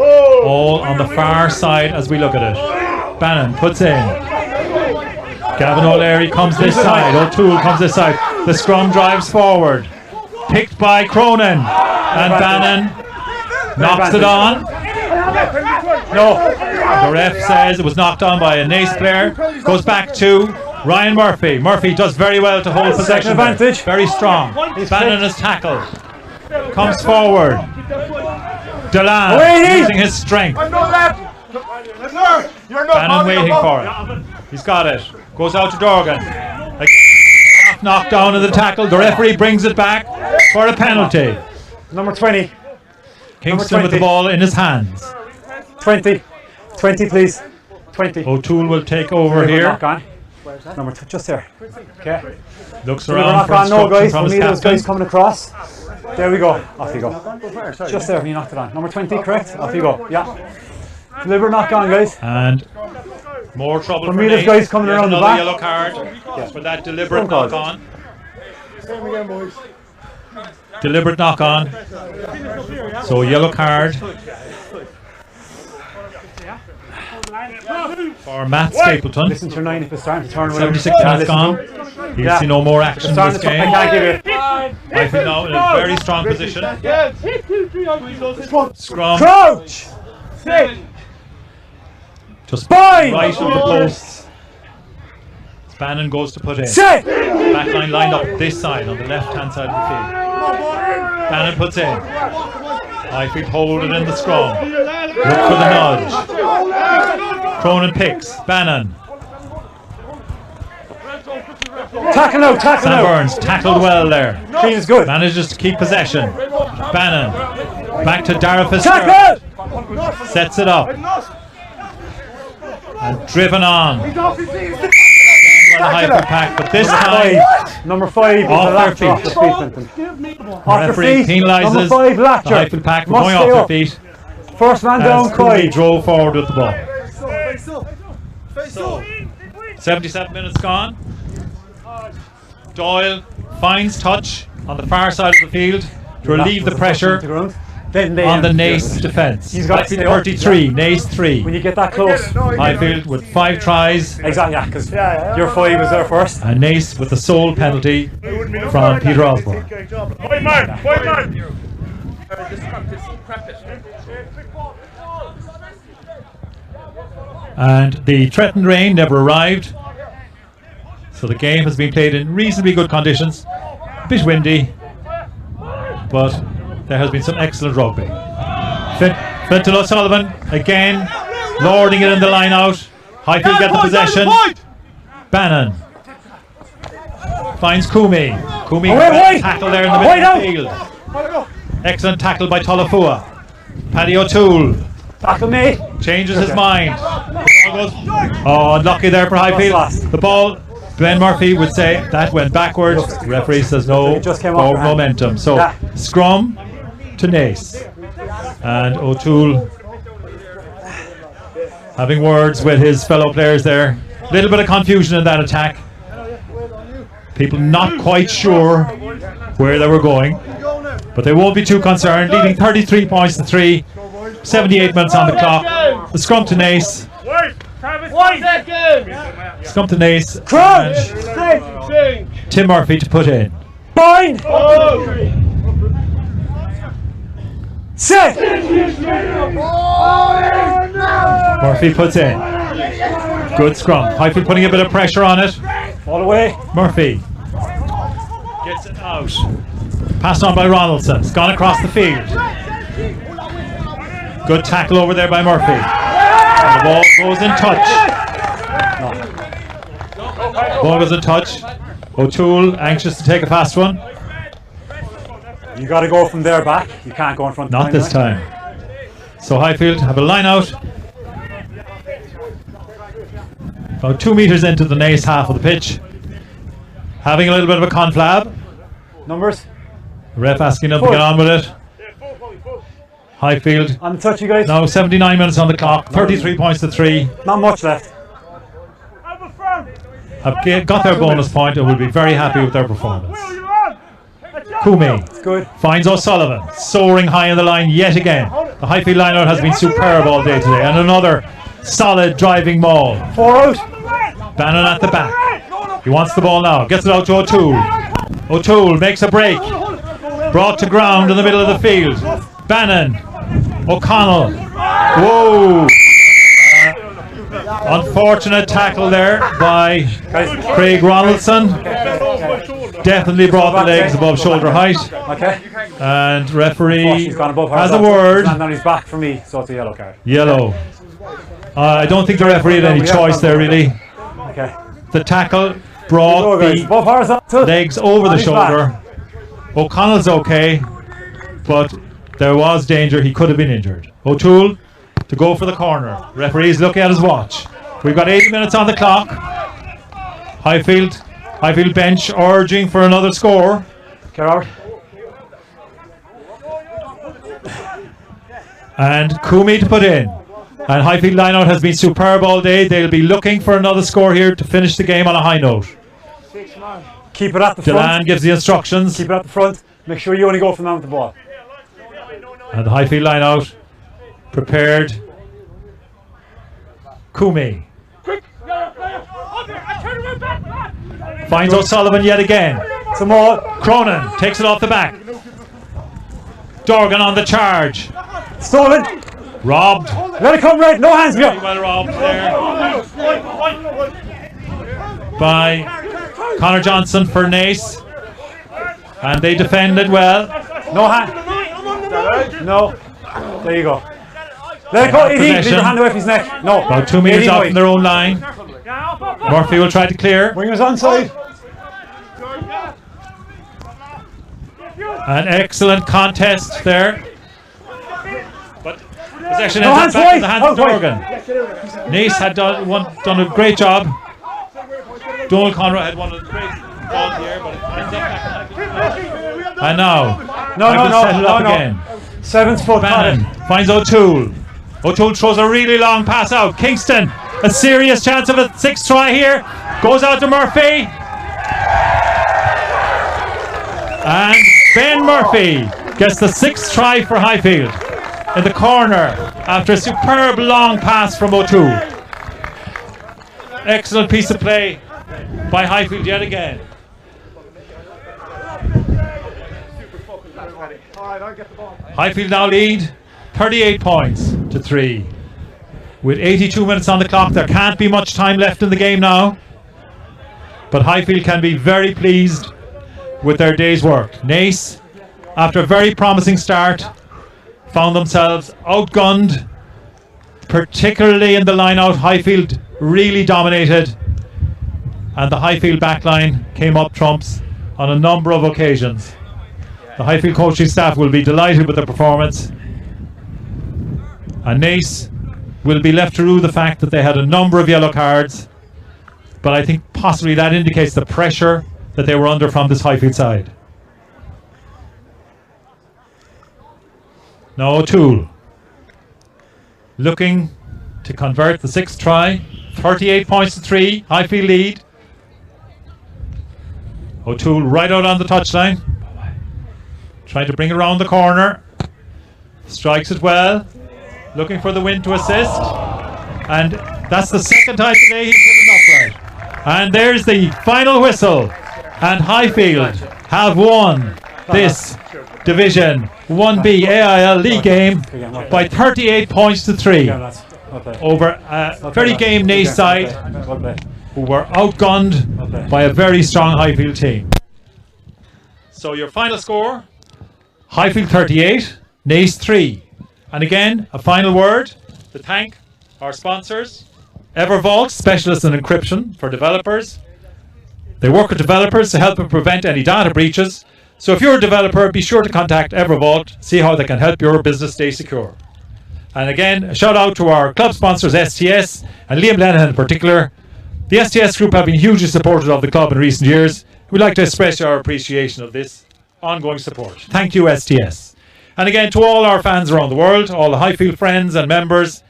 A: All on the far side as we look at it. Bannon puts in. Gavin O'Leary comes this side. O'Toole comes this side. The scrum drives forward. Picked by Cronin. And Bannon knocks it on.
E: No.
A: The ref says it was knocked on by a Naas player. Goes back to Ryan Murphy. Murphy does very well to hold possession.
E: Advantage.
A: Very strong. Bannon is tackled. Comes forward. Delan using his strength. Bannon waiting for it. He's got it. Goes out to Dorgan. Knocked down in the tackle. The referee brings it back for a penalty.
E: Number 20.
A: Kingston with the ball in his hands.
E: 20. 20, please. 20.
A: O'Toole will take over here.
E: Knock on. Number just there. Okay.
A: Looks
E: Deliver
A: around
E: knock
A: for
E: on. No,
A: instruction
E: guys.
A: from
E: For
A: his
E: me, those guys
A: captain.
E: coming across. There we go. Off you go. Just there when you knocked it on. Number 20, correct? Off you go. Yeah. Deliver knock on, guys.
A: And more trouble for
E: me, there's
A: Naas.
E: guys coming
A: There's
E: around the
A: another
E: back.
A: yellow card for that deliberate knock on. Deliberate knock on. So yellow card for Matt Stapleton.
E: Listen to your 9 if it's starting to turn.
A: 76 minutes gone. He'll see no more action in this game.
E: I can't give it.
A: I feel now in a very strong position. Scrum.
E: Crouch!
A: Just
E: Fine!
A: right of the posts. Bannon goes to put in.
E: Set!
A: Backline lined up this side on the left hand side of the field. Bannon puts in. Highfield hold it in the scrum. Look for the nudge. Cronin picks. Bannon.
E: Tackle now, tackle
A: Sam
E: now.
A: Burns tackled well there.
E: Clean is good.
A: Manages to keep possession. Bannon back to Dara Fitzgerald.
E: Tackle!
A: Sets it up. And driven on. By the Highfield pack, but this time
E: Number 5
A: off their
E: off the
A: feet.
E: Off their
A: referee
E: feet. Number
A: penalises
E: 5
A: the
E: Latcher.
A: Highfield pack for
E: Must
A: going
E: stay
A: off
E: up.
A: their feet
E: First man down,
A: as Cooley
E: Coy.
A: drove forward with the ball.
D: Face up. Face up.
A: 77 minutes gone. Doyle finds touch on the far side of the field to relieve the pressure on the Naas defence.
E: He's got to
A: Highfield
E: stay up.
A: 33, Naas 3.
E: When you get that close.
A: Highfield with 5 tries
E: Exactly, yeah, because your 5 was there first.
A: and Naas with the sole penalty from Peter Osborne.
D: Wait, man. Wait, man.
A: And the threatened rain never arrived, so the game has been played in reasonably good conditions. A bit windy, but there has been some excellent rugby. Fintan O'Sullivan again lording it in the line out. Highfield get the possession. Bannon finds Coomey. Coomey
E: wait.
A: tackle there in the middle of the field. Excellent tackle by Tolafua. Paddy O'Toole
E: Tackle me.
A: changes his mind. The ball goes, unlucky there for Highfield. The ball, Ben Murphy would say that went backwards. The referee says no,
E: It just came off
A: no
E: your hand.
A: momentum. So
E: Yeah.
A: scrum to Naas. And O'Toole having words with his fellow players there. A little bit of confusion in that attack. People not quite sure where they were going, but they won't be too concerned. Leading 33 points to 3. 78 minutes on the clock. The scrum to Naas. Scrum to Naas.
E: Crunch.
A: And Tim Murphy to put in.
E: Bind. Set.
A: Murphy puts in. Good scrum. Highfield putting a bit of pressure on it.
E: All the way.
A: Murphy gets it out. Passed on by Ronaldson. It's gone across the field. Good tackle over there by Murphy. And the ball goes in touch. Ball goes in touch. O'Toole anxious to take a fast one.
E: You got to go from there back. You can't go in front.
A: Not this time. So Highfield have a line out. About 2 metres into the Naas half of the pitch. Having a little bit of a conflab.
E: Numbers.
A: Ref asking them to get on with it. Highfield
E: On the touch, you guys.
A: now 79 minutes on the clock. 33 points to 3.
E: Not much left.
A: Have got their bonus point and will be very happy with their performance. Coomey
E: Good.
A: finds O'Sullivan soaring high in the line yet again. The Highfield line-out has been superb all day today, and another solid driving maul.
E: 4 out.
A: Bannon at the back. He wants the ball now. Gets it out to O'Toole. O'Toole makes a break. Brought to ground in the middle of the field. Bannon. O'Connell. Whoa. Unfortunate tackle there by Craig Ronaldson. Definitely brought the legs above shoulder height.
E: Okay.
A: And referee
E: He's gone above
A: has a
E: horizontal.
A: word.
E: He's on his back for me, so it's a yellow card.
A: Yellow. I don't think the referee had any choice there really.
E: Okay.
A: The tackle
E: Go,
A: brought
E: guys.
A: the
E: Above horizontal.
A: legs over
E: On
A: the
E: his
A: shoulder. O'Connell's okay, but there was danger. He could have been injured. O'Toole to go for the corner. Referee's looking at his watch. We've got 80 minutes on the clock. Highfield bench urging for another score.
E: Okay, Robert.
A: And Coomey to put in. And Highfield lineout has been superb all day. They'll be looking for another score here to finish the game on a high note.
E: Keep it at the front.
A: Delan gives the instructions.
E: Keep it at the front. Make sure you only go from down with the ball.
A: And the Highfield lineout prepared. Coomey finds O'Sullivan yet again.
E: Some more.
A: Cronin takes it off the back. Dorgan on the charge.
E: Stolen.
A: Robbed.
E: Let it come right. No hands
A: Very
E: here.
A: well robbed there by Connor Johnson for Naas. And they defended well.
E: No hand. No. There you go. Let it go. Eddie, leave your hand away from his neck. No.
A: About 2 meters
E: Eddie,
A: out
E: wait.
A: from their own line. Murphy will try to clear.
E: Wingers onside.
A: An excellent contest there. But possession ends up back in the hands of Dorgan. Naas had done a great job. Donald Conroy had one of the great balls here, but it ends up back in the hands. And now, settle up again.
E: 7th foot.
A: Bannon finds O'Toole. O'Toole throws a really long pass out. Kingston, a serious chance of a 6th try here. Goes out to Murphy. And Ben Murphy gets the 6th try for Highfield in the corner after a superb long pass from O'Toole. Excellent piece of play by Highfield yet again. Highfield now lead 38 points to 3. With 82 minutes on the clock, there can't be much time left in the game now. But Highfield can be very pleased with their day's work. Naas, after a very promising start, found themselves outgunned, particularly in the line-out. Highfield really dominated, and the Highfield backline came up trumps on a number of occasions. The Highfield coaching staff will be delighted with the performance, and Naas will be left to rue the fact that they had a number of yellow cards, but I think possibly that indicates the pressure that they were under from this Highfield side. Now O'Toole looking to convert the 6th try. 38 points to 3, Highfield lead. O'Toole right out on the touchline, trying to bring it around the corner. Strikes it well, looking for the win to assist, and that's the 2nd time today he's hit an upright. And there's the final whistle, and Highfield have won this Division 1B AIL League game by 38 points to 3 over a very game Naas side who were outgunned by a very strong Highfield team. So your final score, Highfield 38, Naas 3. And again, a final word to thank our sponsors, EverVault, specialists in encryption for developers. They work with developers to help them prevent any data breaches. So if you're a developer, be sure to contact EverVault, see how they can help your business stay secure. And again, a shout out to our club sponsors, STS, and Liam Lenihan in particular. The STS group have been hugely supportive of the club in recent years. We'd like to express our appreciation of this ongoing support. Thank you, STS. And again, to all our fans around the world, all the Highfield friends and members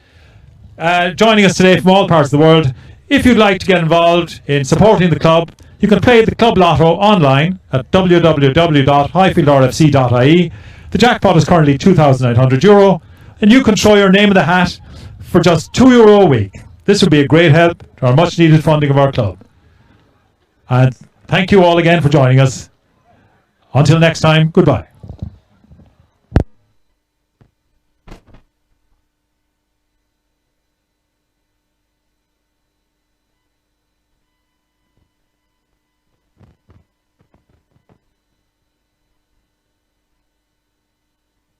A: joining us today from all parts of the world, if you'd like to get involved in supporting the club, you can play the Club Lotto online at www.highfieldrfc.ie. The jackpot is currently €2,900, and you can throw your name in the hat for just €2 a week. This would be a great help to our much needed funding of our club. And thank you all again for joining us. Until next time, goodbye.